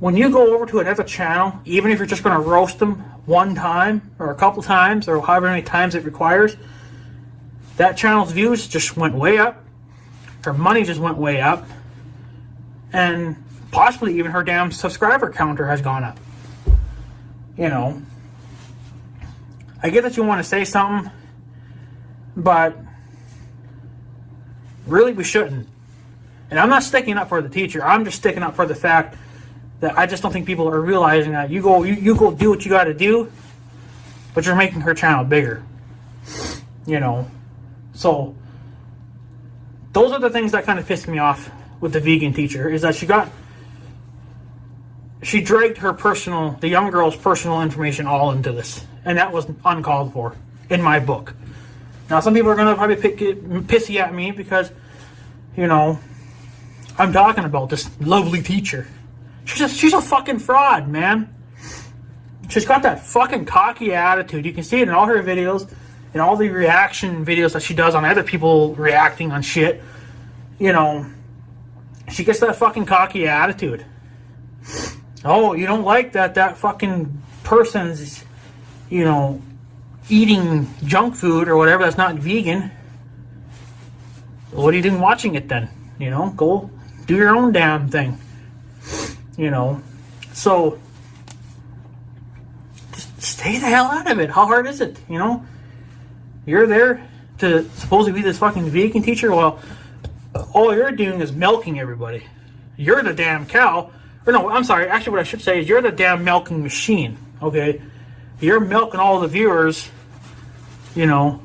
Speaker 2: When you go over to another channel, even if you're just going to roast them one time or a couple times or however many times it requires, that channel's views just went way up, her money just went way up, and possibly even her damn subscriber counter has gone up. You know, I get that you want to say something, but really we shouldn't. And I'm not sticking up for the teacher. I'm just sticking up for the fact that I just don't think people are realizing that you go do what you got to do, but you're making her channel bigger. You know, so those are the things that kind of pissed me off with the vegan teacher, is that she dragged the young girl's personal information all into this, and that was uncalled for in my book. Now, some people are going to probably pissy at me because, you know, I'm talking about this lovely teacher. She's a fucking fraud, man. She's got that fucking cocky attitude. You can see it in all her videos, in all the reaction videos that she does on other people reacting on shit. You know, she gets that fucking cocky attitude. Oh, you don't like that fucking person's, you know, eating junk food or whatever that's not vegan. What are you doing watching it then? You know, go do your own damn thing. You know, so just stay the hell out of it. How hard is it? You know, you're there to supposedly be this fucking vegan teacher. Well, all you're doing is milking everybody. You're the damn cow. Or no, I'm sorry. Actually, what I should say is you're the damn milking machine. Okay, you're milking all the viewers. You know,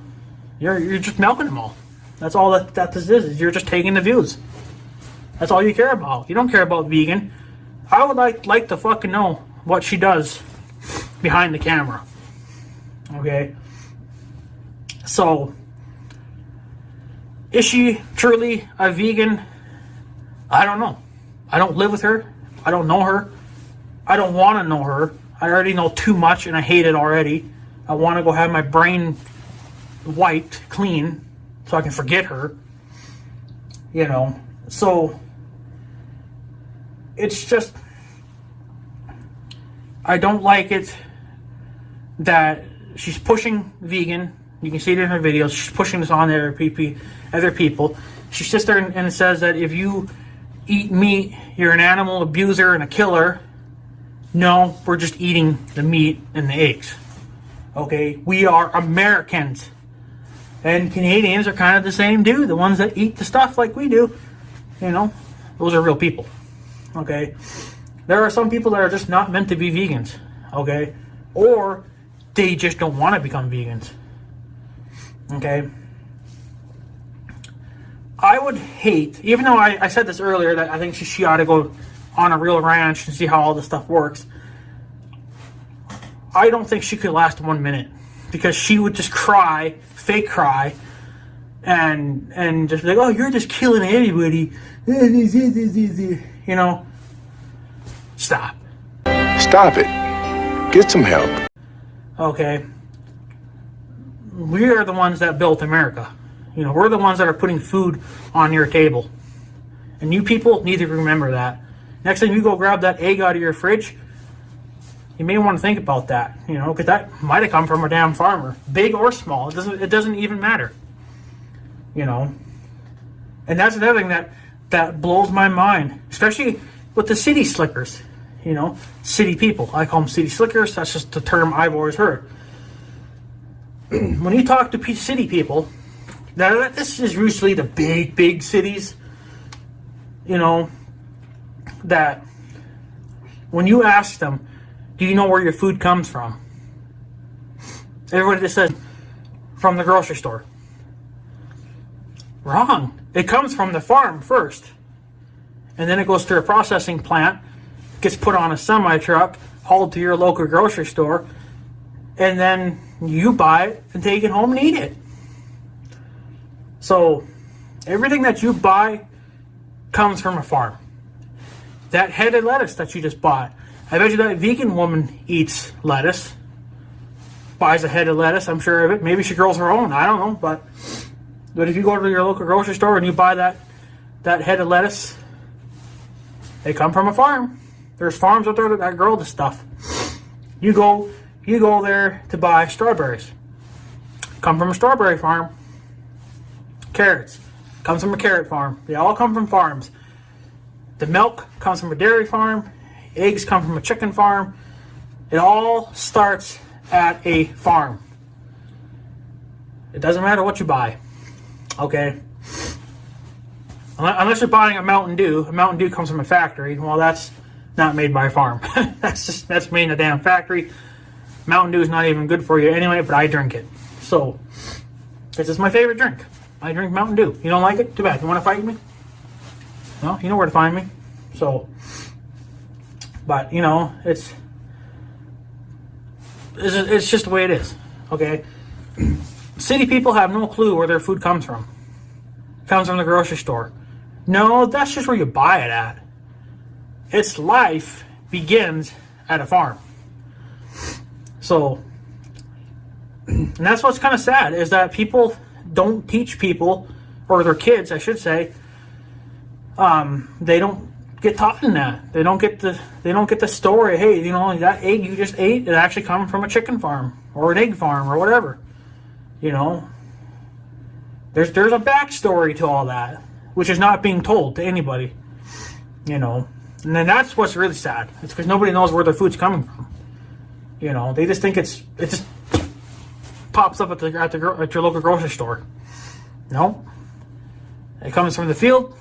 Speaker 2: you're just milking them all. That's all that this is you're just taking the views. That's all you care about. You don't care about vegan. I would like to fucking know what she does behind the camera. Okay? So, is she truly a vegan? I don't know. I don't live with her. I don't know her. I don't want to know her. I already know too much and I hate it already. I want to go have my brain wiped clean so I can forget her. You know, so it's just, I don't like it that she's pushing vegan. You can see it in her videos. She's pushing this on other people. She sits there and says that if you eat meat, you're an animal abuser and a killer. No, we're just eating the meat and the eggs. Okay, we are Americans. And Canadians are kind of the same dude. The ones that eat the stuff like we do. You know, those are real people. Okay, there are some people that are just not meant to be vegans. Okay, or they just don't want to become vegans. Okay, I would hate, even though I said this earlier, that I think she ought to go on a real ranch and see how all this stuff works. I don't think she could last 1 minute, because she would just cry, fake cry, and just be like, oh, you're just killing everybody. You know, stop.
Speaker 4: Stop it. Get some help.
Speaker 2: Okay. We are the ones that built America. You know, we're the ones that are putting food on your table. And you people need to remember that. Next time you go grab that egg out of your fridge, you may want to think about that, you know, because that might have come from a damn farmer, big or small. It doesn't even matter, you know. And that's another thing that blows my mind, especially with the city slickers, you know, city people. I call them city slickers. That's just the term I've always heard. When you talk to city people, now this is usually the big cities, you know, that when you ask them, do you know where your food comes from? Everybody just says, from the grocery store. Wrong. It comes from the farm first. And then it goes to a processing plant, gets put on a semi-truck, hauled to your local grocery store, and then you buy it and take it home and eat it. So, everything that you buy comes from a farm. That head of lettuce that you just bought, I bet you that vegan woman eats lettuce, buys a head of lettuce, I'm sure of it. Maybe she grows her own, I don't know. But if you go to your local grocery store and you buy that head of lettuce, they come from a farm. There's farms out there that grow the stuff. You go there to buy strawberries. Come from a strawberry farm. Carrots. Comes from a carrot farm. They all come from farms. The milk comes from a dairy farm. Eggs come from a chicken farm. It all starts at a farm. It doesn't matter what you buy. Okay? Unless you're buying a Mountain Dew. A Mountain Dew comes from a factory. Well, that's not made by a farm. that's made in a damn factory. Mountain Dew is not even good for you anyway, but I drink it. So, this is my favorite drink. I drink Mountain Dew. You don't like it? Too bad. You want to fight me? No, you know where to find me. So, but, you know, it's just the way it is. Okay? City people have no clue where their food comes from. It comes from the grocery store. No, that's just where you buy it at. Its life begins at a farm. So, and that's what's kind of sad, is that people don't teach people, or their kids, I should say, they don't get taught in that. They don't get the story. Hey, you know, that egg you just ate, it actually comes from a chicken farm or an egg farm or whatever. You know, there's a backstory to all that, which is not being told to anybody. You know, and then that's what's really sad. It's because nobody knows where their food's coming from. You know, they just think it just pops up at your local grocery store. No, it comes from the field,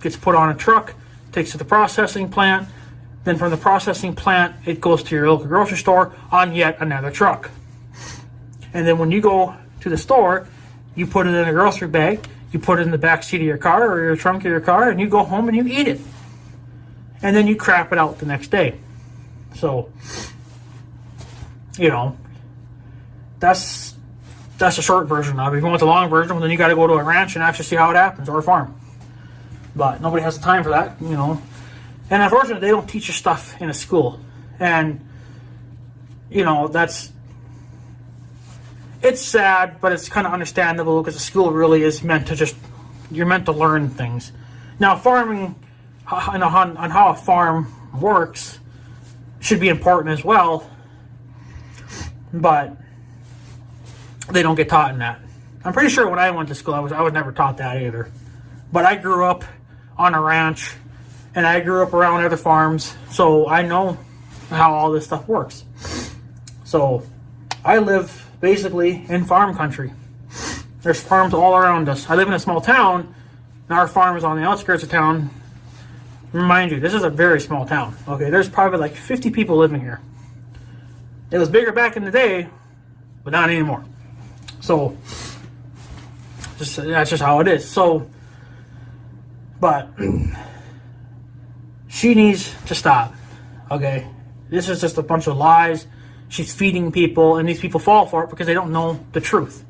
Speaker 2: gets put on a truck, takes to the processing plant. Then from the processing plant, it goes to your local grocery store on yet another truck. And then when you go to the store, you put it in a grocery bag, You put it in the back seat of your car or your trunk of your car, and you go home and you eat it. And then you crap it out the next day. So, you know, that's a short version of it. If you want the long version, well, then you got to go to a ranch and actually see how it happens, or a farm. But nobody has the time for that, you know. And unfortunately, they don't teach you stuff in a school. And, you know, it's sad, but it's kind of understandable because the school really is meant to you're meant to learn things. Now, farming, on how a farm works, should be important as well, but they don't get taught in that. I'm pretty sure when I went to school, I was never taught that either. But I grew up on a ranch, and I grew up around other farms, so I know how all this stuff works. So I live basically in farm country. There's farms all around us. I live in a small town, and our farm is on the outskirts of town. Remind you, this is a very small town. Okay, there's probably like 50 people living here. It was bigger back in the day, but not anymore. So that's just how it is. So, but she needs to stop. Okay, this is just a bunch of lies. She's feeding people, and these people fall for it because they don't know the truth.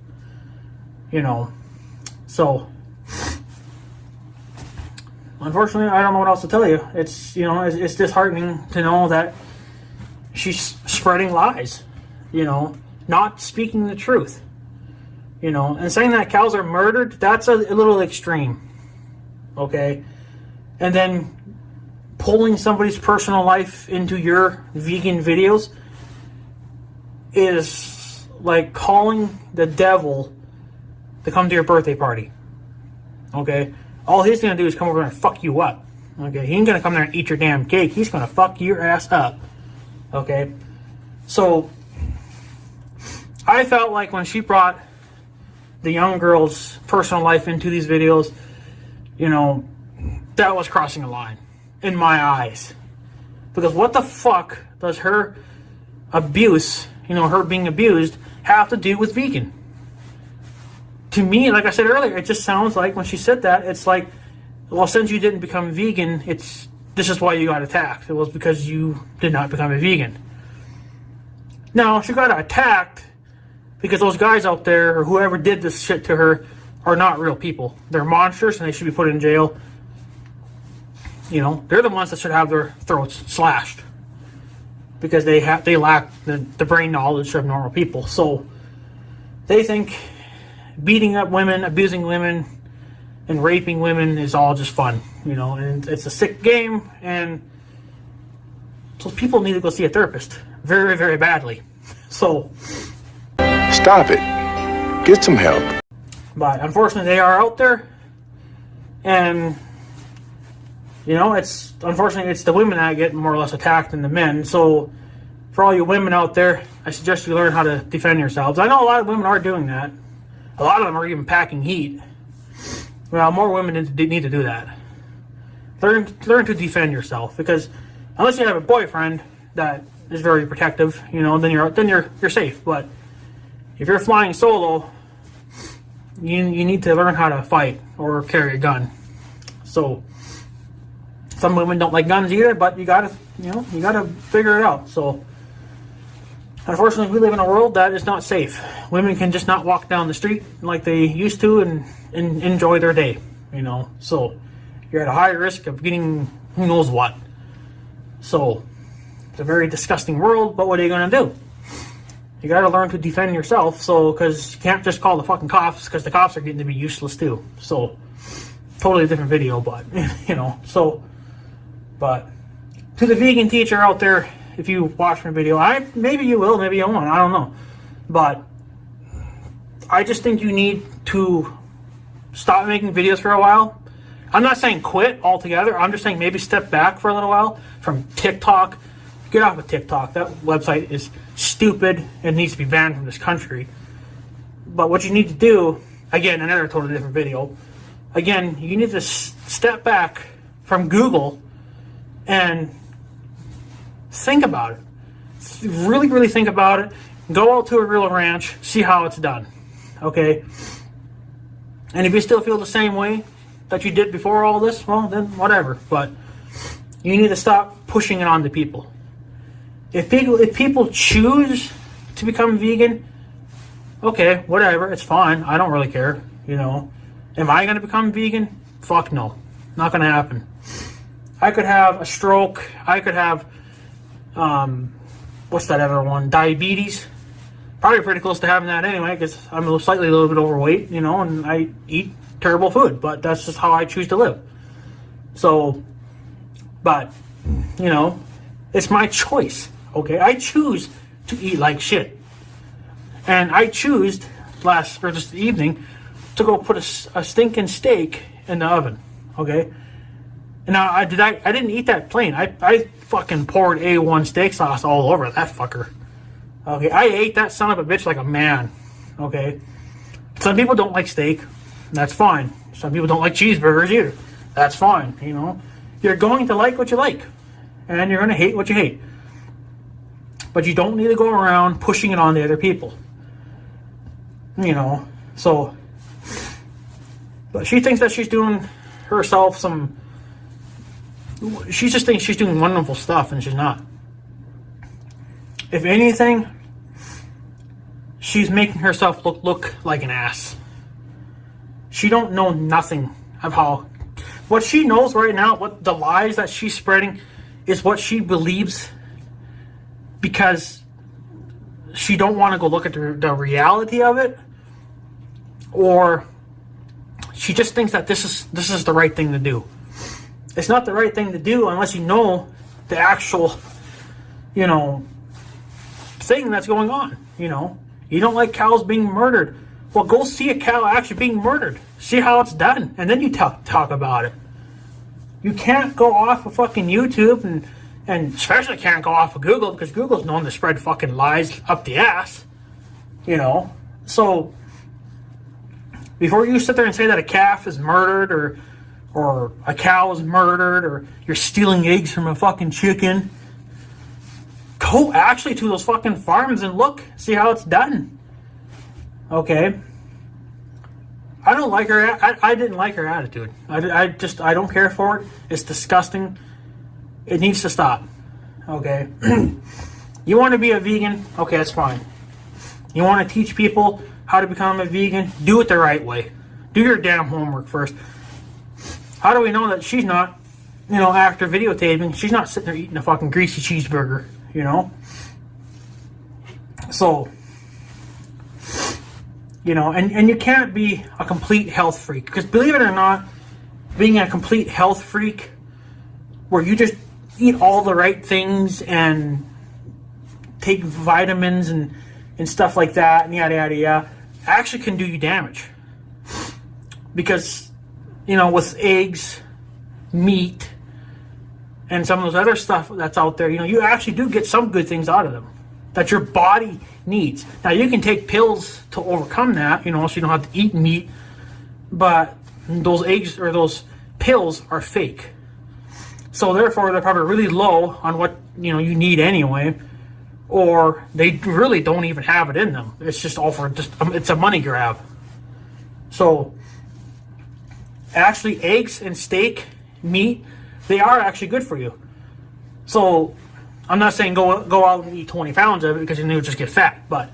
Speaker 2: You know, so unfortunately, I don't know what else to tell you. It's, you know, it's disheartening to know that she's spreading lies. You know, not speaking the truth. You know, and saying that cows are murdered, that's a little extreme. Okay, and then pulling somebody's personal life into your vegan videos is like calling the devil to come to your birthday party. Okay? All he's going to do is come over and fuck you up. Okay? He ain't going to come there and eat your damn cake. He's going to fuck your ass up. Okay? So, I felt like when she brought the young girl's personal life into these videos, you know, that was crossing a line in my eyes. Because what the fuck does her abuse, you know, her being abused, have to do with vegan? To me, like I said earlier, it just sounds like when she said that, it's like, well, since you didn't become vegan, this is why you got attacked. It was because you did not become a vegan. Now, she got attacked because those guys out there, or whoever did this shit to her, are not real people. They're monsters, and they should be put in jail. You know, they're the ones that should have their throats slashed because they lack the brain knowledge of normal people. So they think beating up women, abusing women, and raping women is all just fun, you know, and it's a sick game, and so people need to go see a therapist very, very badly. So
Speaker 4: Stop it. Get some help.
Speaker 2: but unfortunately they are out there, and you know, unfortunately it's the women that get more or less attacked than the men. So for all you women out there, I suggest you learn how to defend yourselves. I know a lot of women are doing that. A lot of them are even packing heat. Well, more women need to do that. Learn to defend yourself, because unless you have a boyfriend that is very protective, you know, then you're safe. But if you're flying solo, you need to learn how to fight or carry a gun. So some women don't like guns either, but you gotta figure it out. So unfortunately, we live in a world that is not safe. Women can just not walk down the street like they used to and enjoy their day, you know. So you're at a high risk of getting who knows what. So it's a very disgusting world, but what are you going to do? You got to learn to defend yourself, so, because you can't just call the fucking cops, because the cops are getting to be useless too. So totally different video, but, you know, so, but to the vegan teacher out there, if you watch my video, maybe you will, maybe you won't, I don't know. But I just think you need to stop making videos for a while. I'm not saying quit altogether. I'm just saying maybe step back for a little while from TikTok. Get off of TikTok. That website is stupid and needs to be banned from this country. But what you need to do, again, another totally different video. Again, you need to step back from Google and think about it. Really, really think about it. Go out to a real ranch, see how it's done. Okay? And if you still feel the same way that you did before all this, well, then whatever. But you need to stop pushing it on to people. If people choose to become vegan, okay, whatever, it's fine. I don't really care, you know. Am I going to become vegan? Fuck no. Not going to happen. I could have a stroke. I could have, what's that other one? Diabetes. Probably pretty close to having that anyway, because I'm a little bit overweight, you know, and I eat terrible food, but that's just how I choose to live. So, but, you know, it's my choice, okay? I choose to eat like shit. And I choose this evening to go put a stinking steak in the oven, okay? And now I didn't eat that plain. I fucking poured A1 steak sauce all over that fucker. Okay, I ate that son of a bitch like a man. Okay, some people don't like steak. That's fine. Some people don't like cheeseburgers either. That's fine. You know, you're going to like what you like, and you're going to hate what you hate. But you don't need to go around pushing it on the other people. You know, so. But she thinks that she's doing herself some. She just thinks she's doing wonderful stuff, and she's not. If anything, she's making herself look like an ass. She don't know nothing of how. What she knows right now, what the lies that she's spreading, is what she believes, because she don't want to go look at the reality of it, or she just thinks that this is the right thing to do. It's not the right thing to do unless you know the actual, you know, thing that's going on. You know, you don't like cows being murdered. Well, go see a cow actually being murdered. See how it's done, and then you talk about it. You can't go off of fucking YouTube, and especially can't go off of Google, because Google's known to spread fucking lies up the ass. You know, so before you sit there and say that a calf is murdered, or a cow is murdered, or you're stealing eggs from a fucking chicken, go actually to those fucking farms and look, see how it's done. Okay. I don't like her. I didn't like her attitude. I don't care for it. It's disgusting. It needs to stop. Okay. You want to be a vegan? Okay, that's fine. You want to teach people how to become a vegan? Do it the right way. Do your damn homework first. How do we know that she's not, you know, after videotaping, she's not sitting there eating a fucking greasy cheeseburger, you know? So, you know, and you can't be a complete health freak. Because believe it or not, being a complete health freak, where you just eat all the right things and take vitamins and stuff like that, and yada, yada, yada, actually can do you damage. Because, you know, with eggs, meat, and some of those other stuff that's out there, you know, you actually do get some good things out of them that your body needs. Now, you can take pills to overcome that, you know, so you don't have to eat meat, but those eggs or those pills are fake. So therefore, they're probably really low on what, you know, you need anyway, or they really don't even have it in them. It's just all for it's a money grab. So actually, eggs and steak, meat, they are actually good for you. So I'm not saying go out and eat 20 pounds of it, because you'll just get fat, but,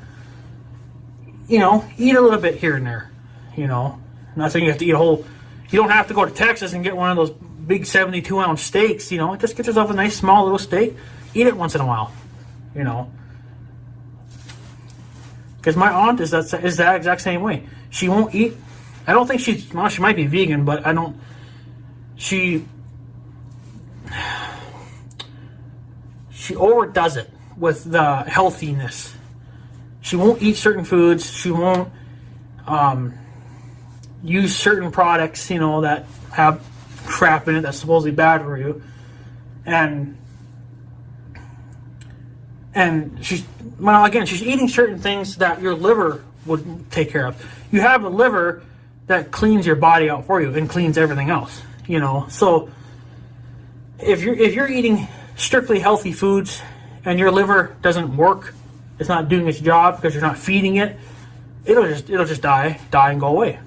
Speaker 2: you know, eat a little bit here and there. You know, I'm not saying you have to eat a whole. You don't have to go to Texas and get one of those big 72-ounce steaks. You know, just get yourself a nice small little steak. Eat it once in a while. You know, because my aunt is that exact same way. She won't eat. I don't think she might be vegan, but I don't. She overdoes it with the healthiness. She won't eat certain foods. She won't use certain products, you know, that have crap in it that's supposedly bad for you. And she's eating certain things that your liver would take care of. You have a liver that cleans your body out for you and cleans everything else, you know. So if you're eating strictly healthy foods and your liver doesn't work, it's not doing its job because you're not feeding it, it'll just die and go away.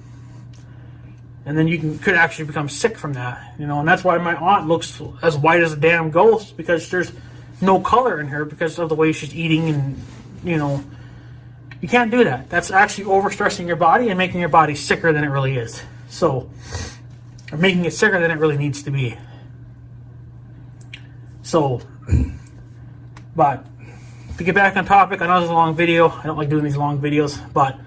Speaker 2: And then could actually become sick from that, you know. And that's why my aunt looks as white as a damn ghost, because there's no color in her because of the way she's eating, and you know, you can't do that. That's actually overstressing your body and making your body sicker than it really is. So, or making it sicker than it really needs to be. So, but to get back on topic, I know this is a long video. I don't like doing these long videos, but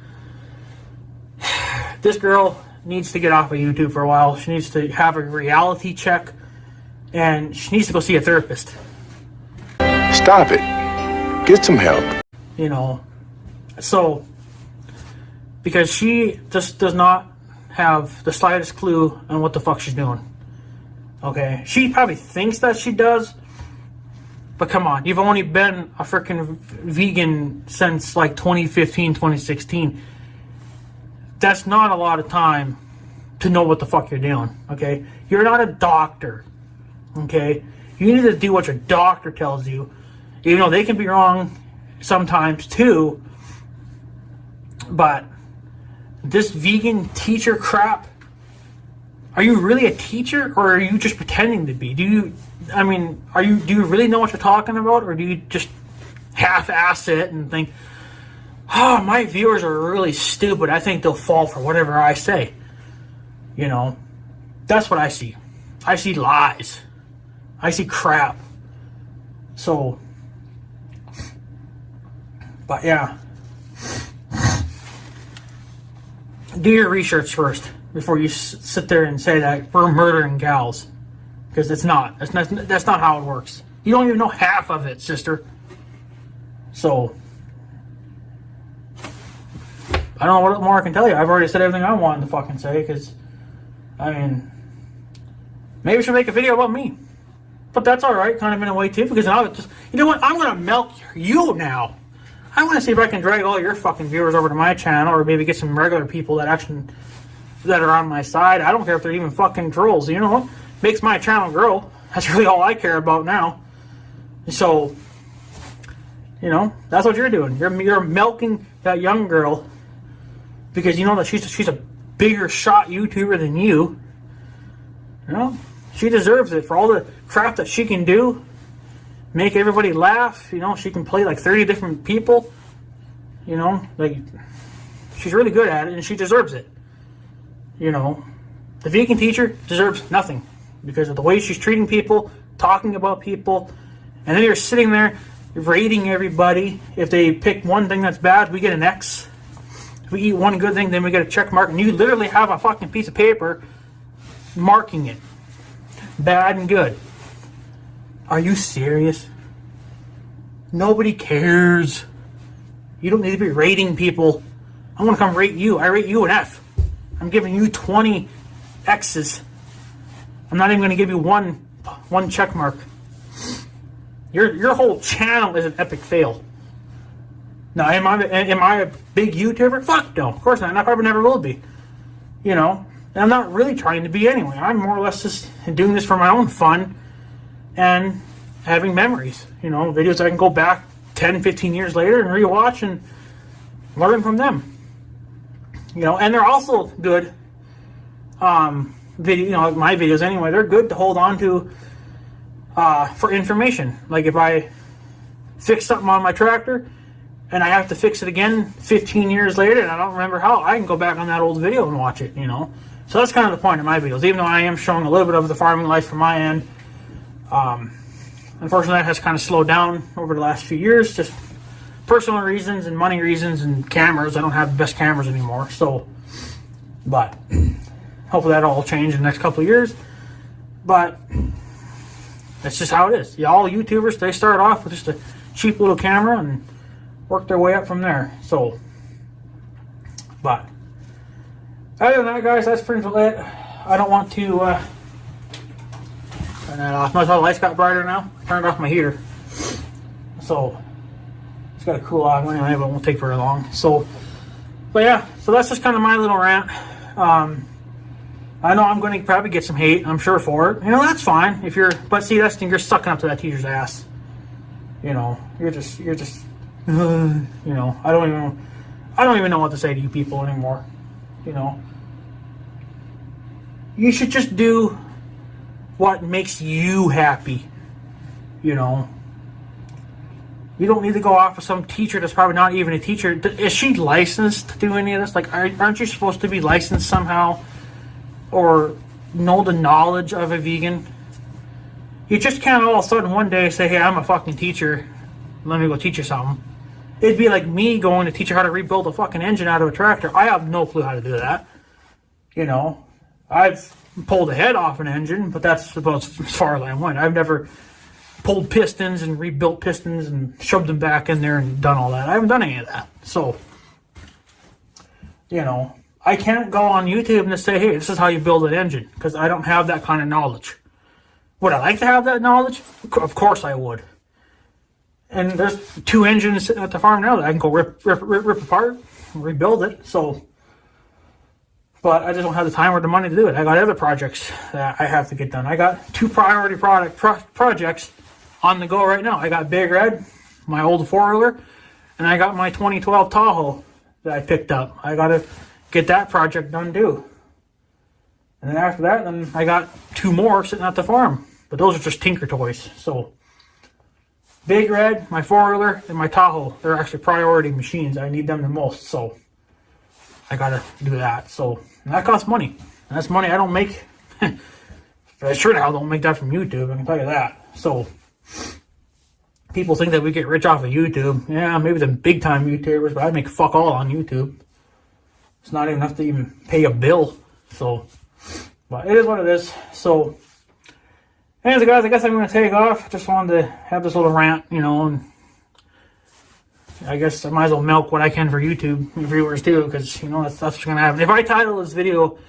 Speaker 2: this girl needs to get off of YouTube for a while. She needs to have a reality check, and she needs to go see a therapist.
Speaker 4: Stop it. Get some help.
Speaker 2: You know, so, because she just does not have the slightest clue on what the fuck she's doing. Okay? She probably thinks that she does, but come on, you've only been a freaking vegan since like 2015, 2016. That's not a lot of time to know what the fuck you're doing, okay? You're not a doctor, okay? You need to do what your doctor tells you, even though they can be wrong sometimes too. But this vegan teacher crap, are you really a teacher, or are you just pretending to be? Do you really know what you're talking about, or do you just half-ass it and think, oh, my viewers are really stupid, I think they'll fall for whatever I say? You know, that's what I see. I see lies. I see crap. So, but yeah. Do your research first before you sit there and say that we're murdering gals. Because it's not. That's not how it works. You don't even know half of it, sister. So, I don't know what more I can tell you. I've already said everything I wanted to fucking say, because, I mean, maybe we should make a video about me. But that's alright, kind of in a way too, because now it's just, you know what, I'm going to milk you now. I want to see if I can drag all your fucking viewers over to my channel, or maybe get some regular people that are on my side. I don't care if they're even fucking trolls. You know what? Makes my channel grow. That's really all I care about now. So, you know, that's what you're doing. You're milking that young girl because you know that she's a bigger shot YouTuber than you. You know, she deserves it for all the crap that she can do. Make everybody laugh. You know, she can play like 30 different people. You know, like, she's really good at it, and she deserves it. You know, the vegan teacher deserves nothing because of the way she's treating people, talking about people, and then you're sitting there rating everybody. If they pick one thing that's bad, we get an X. If we eat one good thing, then we get a check mark, and you literally have a fucking piece of paper marking it. Bad and good. Are you serious? Nobody cares. You don't need to be rating people. I want to come rate you. I rate you an F. I'm giving you 20 X's. I'm not even going to give you one check mark. Your whole channel is an epic fail. Now, am I a big YouTuber? Fuck no. Of course not. And I probably never will be. You know, and I'm not really trying to be anyway. I'm more or less just doing this for my own fun and having memories. You know, videos I can go back 10, 15 years later and rewatch and learn from them. You know, and they're also good video, you know, like my videos anyway, they're good to hold on to for information. Like if I fix something on my tractor and I have to fix it again 15 years later and I don't remember how, I can go back on that old video and watch it, you know. So that's kind of the point of my videos, even though I am showing a little bit of the farming life from my end. Unfortunately, that has kind of slowed down over the last few years, just personal reasons and money reasons and cameras. I don't have the best cameras anymore, so, but hopefully that'll all change in the next couple of years. But that's just how it is. Yeah, all YouTubers, they start off with just a cheap little camera and work their way up from there. So, but other than that, guys, that's pretty much it. I don't want to turn that off. Notice how the lights got brighter now? I turned off my heater. So, it's got to cool off anyway, but it won't take very long. So, but yeah, so that's just kind of my little rant. I know I'm going to probably get some hate, I'm sure, for it. You know, that's fine. If you're, but see, that's you're sucking up to that teacher's ass. You know, you're just, you know, I don't even know what to say to you people anymore. You know, You should just do what makes you happy, you know. You don't need to go off with some teacher that's probably not even a teacher. Is she licensed to do any of this? Like, aren't you supposed to be licensed somehow? Or know the knowledge of a vegan? You just can't all of a sudden one day say, hey, I'm a fucking teacher. Let me go teach you something. It'd be like me going to teach her how to rebuild a fucking engine out of a tractor. I have no clue how to do that. You know, I've pulled the head off an engine, but that's about as far as I went. I've never pulled pistons and rebuilt pistons and shoved them back in there and done all that. I haven't done any of that. So, you know, I can't go on YouTube and just say, hey, this is how you build an engine, because I don't have that kind of knowledge. Would I like to have that knowledge? Of course I would. And there's 2 engines sitting at the farm now that I can go rip apart and rebuild it. So, but I just don't have the time or the money to do it. I got other projects that I have to get done. I got 2 priority projects on the go right now. I got Big Red, my old 4-wheeler, and I got my 2012 Tahoe that I picked up. I got to get that project done too. And then after that, then I got 2 more sitting at the farm. But those are just tinker toys. So, Big Red, my 4-wheeler, and my Tahoe, they're actually priority machines. I need them the most, so I gotta do that. So, and that costs money. And that's money I don't make. I sure the hell don't make that from YouTube, I can tell you that. So, people think that we get rich off of YouTube. Yeah, maybe the big time YouTubers, but I make fuck all on YouTube. It's not even enough to even pay a bill. So, but it is what it is. So, anyways, guys, I guess I'm going to take off. Just wanted to have this little rant, you know, and I guess I might as well milk what I can for YouTube viewers too, because, you know, that's what's going to happen. If I title this video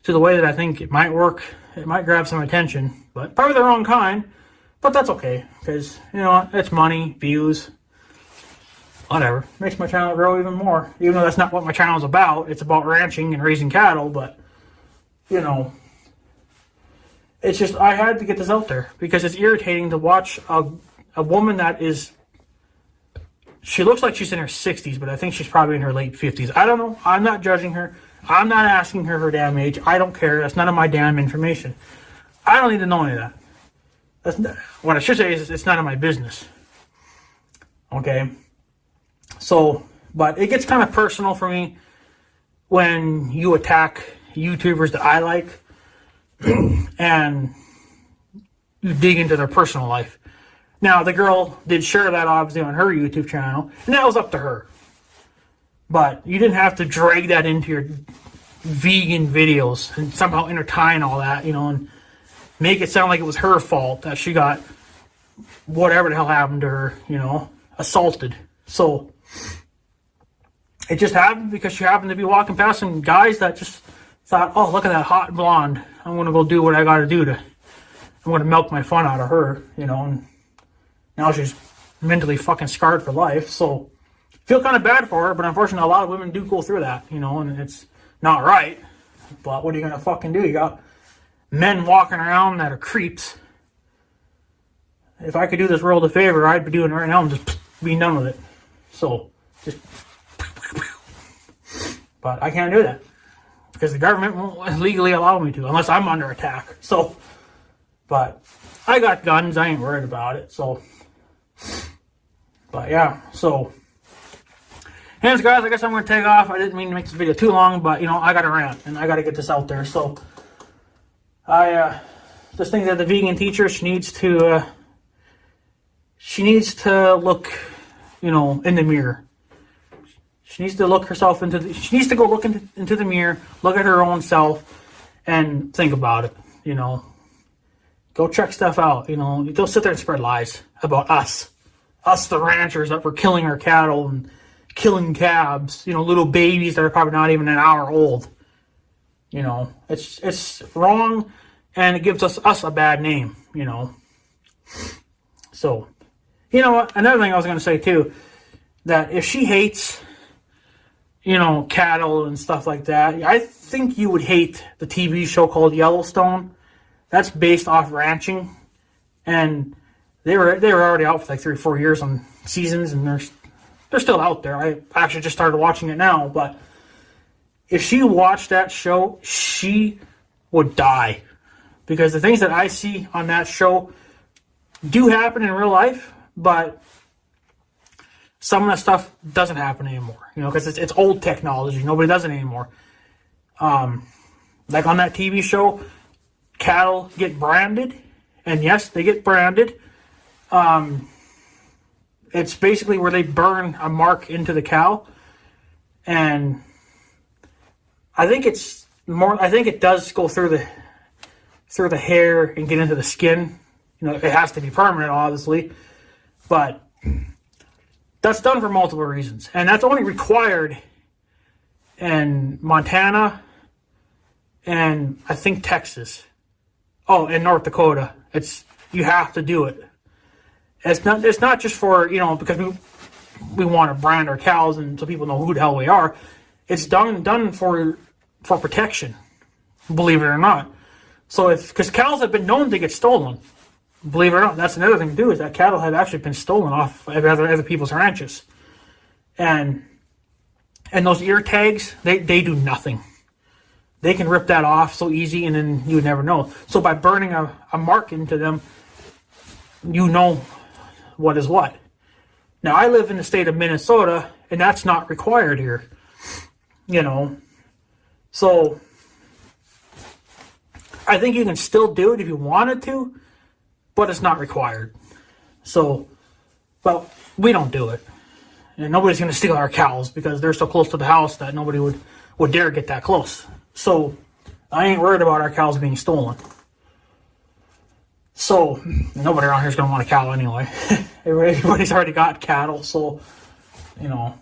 Speaker 2: to the way that I think it might work, it might grab some attention, but probably the wrong kind, but that's okay, because, you know, it's money, views, whatever. Makes my channel grow even more, even though that's not what my channel is about. It's about ranching and raising cattle, but, you know, it's just, I had to get this out there because it's irritating to watch a woman that is, she looks like she's in her 60s, but I think she's probably in her late 50s. I don't know. I'm not judging her. I'm not asking her damn age. I don't care. That's none of my damn information. I don't need to know any of that. That's not, what I should say is it's none of my business. Okay? So, but it gets kind of personal for me when you attack YouTubers that I like and you dig into their personal life. Now, the girl did share that obviously on her YouTube channel, and that was up to her. But you didn't have to drag that into your vegan videos and somehow intertwine all that, you know, and make it sound like it was her fault that she got whatever the hell happened to her, you know, assaulted. So, it just happened because she happened to be walking past some guys that just thought, oh, look at that hot blonde. I'm going to go do what I got to do I'm going to milk my fun out of her, you know, and now she's mentally fucking scarred for life. So, feel kind of bad for her, but unfortunately, a lot of women do go through that, you know, and it's not right. But what are you going to fucking do? You got men walking around that are creeps. If I could do this world a favor, I'd be doing it right now and just being done with it. So, just. But I can't do that because the government won't legally allow me to unless I'm under attack. So, but I got guns. I ain't worried about it. So, but yeah. So, anyways, guys, I guess I'm going to take off. I didn't mean to make this video too long, but, you know, I got to rant and I got to get this out there. So, just think that the vegan teacher, she needs to look, you know, in the mirror. She needs to look herself she needs to go look into the mirror, look at her own self, and think about it, you know. Go check stuff out, you know. Don't sit there and spread lies about us the ranchers that were killing our cattle and killing calves, you know, little babies that are probably not even an hour old. You know, it's wrong, and it gives us a bad name, you know. So, you know what, another thing I was going to say too, that if she hates, you know, cattle and stuff like that, I think you would hate the TV show called Yellowstone. That's based off ranching, and they were already out for like 3 or 4 years on seasons, and they're still out there. I actually just started watching it now, but if she watched that show, she would die. Because the things that I see on that show do happen in real life, but some of that stuff doesn't happen anymore. You know, because it's old technology. Nobody does it anymore. Like on that TV show, cattle get branded. And yes, they get branded. It's basically where they burn a mark into the cow. And I think it's more, I think it does go through the hair and get into the skin. You know, it has to be permanent, obviously. But that's done for multiple reasons. And that's only required in Montana and I think Texas. Oh, in North Dakota. You have to do it. It's not just for, you know, because we want to brand our cows and so people know who the hell we are. It's done for protection, believe it or not. So because cows have been known to get stolen, believe it or not. That's another thing to do, is that cattle have actually been stolen off of other people's ranches. And those ear tags, they do nothing. They can rip that off so easy, and then you would never know. So by burning a mark into them, you know what is what. Now, I live in the state of Minnesota, and that's not required here. You know. So I think you can still do it if you wanted to, but it's not required. So, well, we don't do it. And nobody's going to steal our cows because they're so close to the house that nobody would dare get that close. So I ain't worried about our cows being stolen. So nobody around here is going to want a cow anyway. Everybody's already got cattle, so, you know,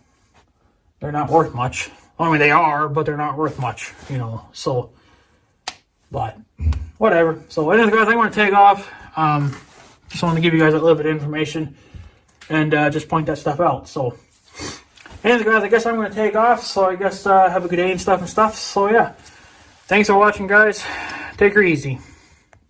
Speaker 2: they're not worth much. I mean, they are, but they're not worth much, you know. So, but whatever. So anyways, guys, I want to take off. Just want to give you guys a little bit of information and just point that stuff out. So anyways, guys, I guess I'm going to take off. So I guess have a good day and stuff. So yeah, thanks for watching, guys. Take her easy.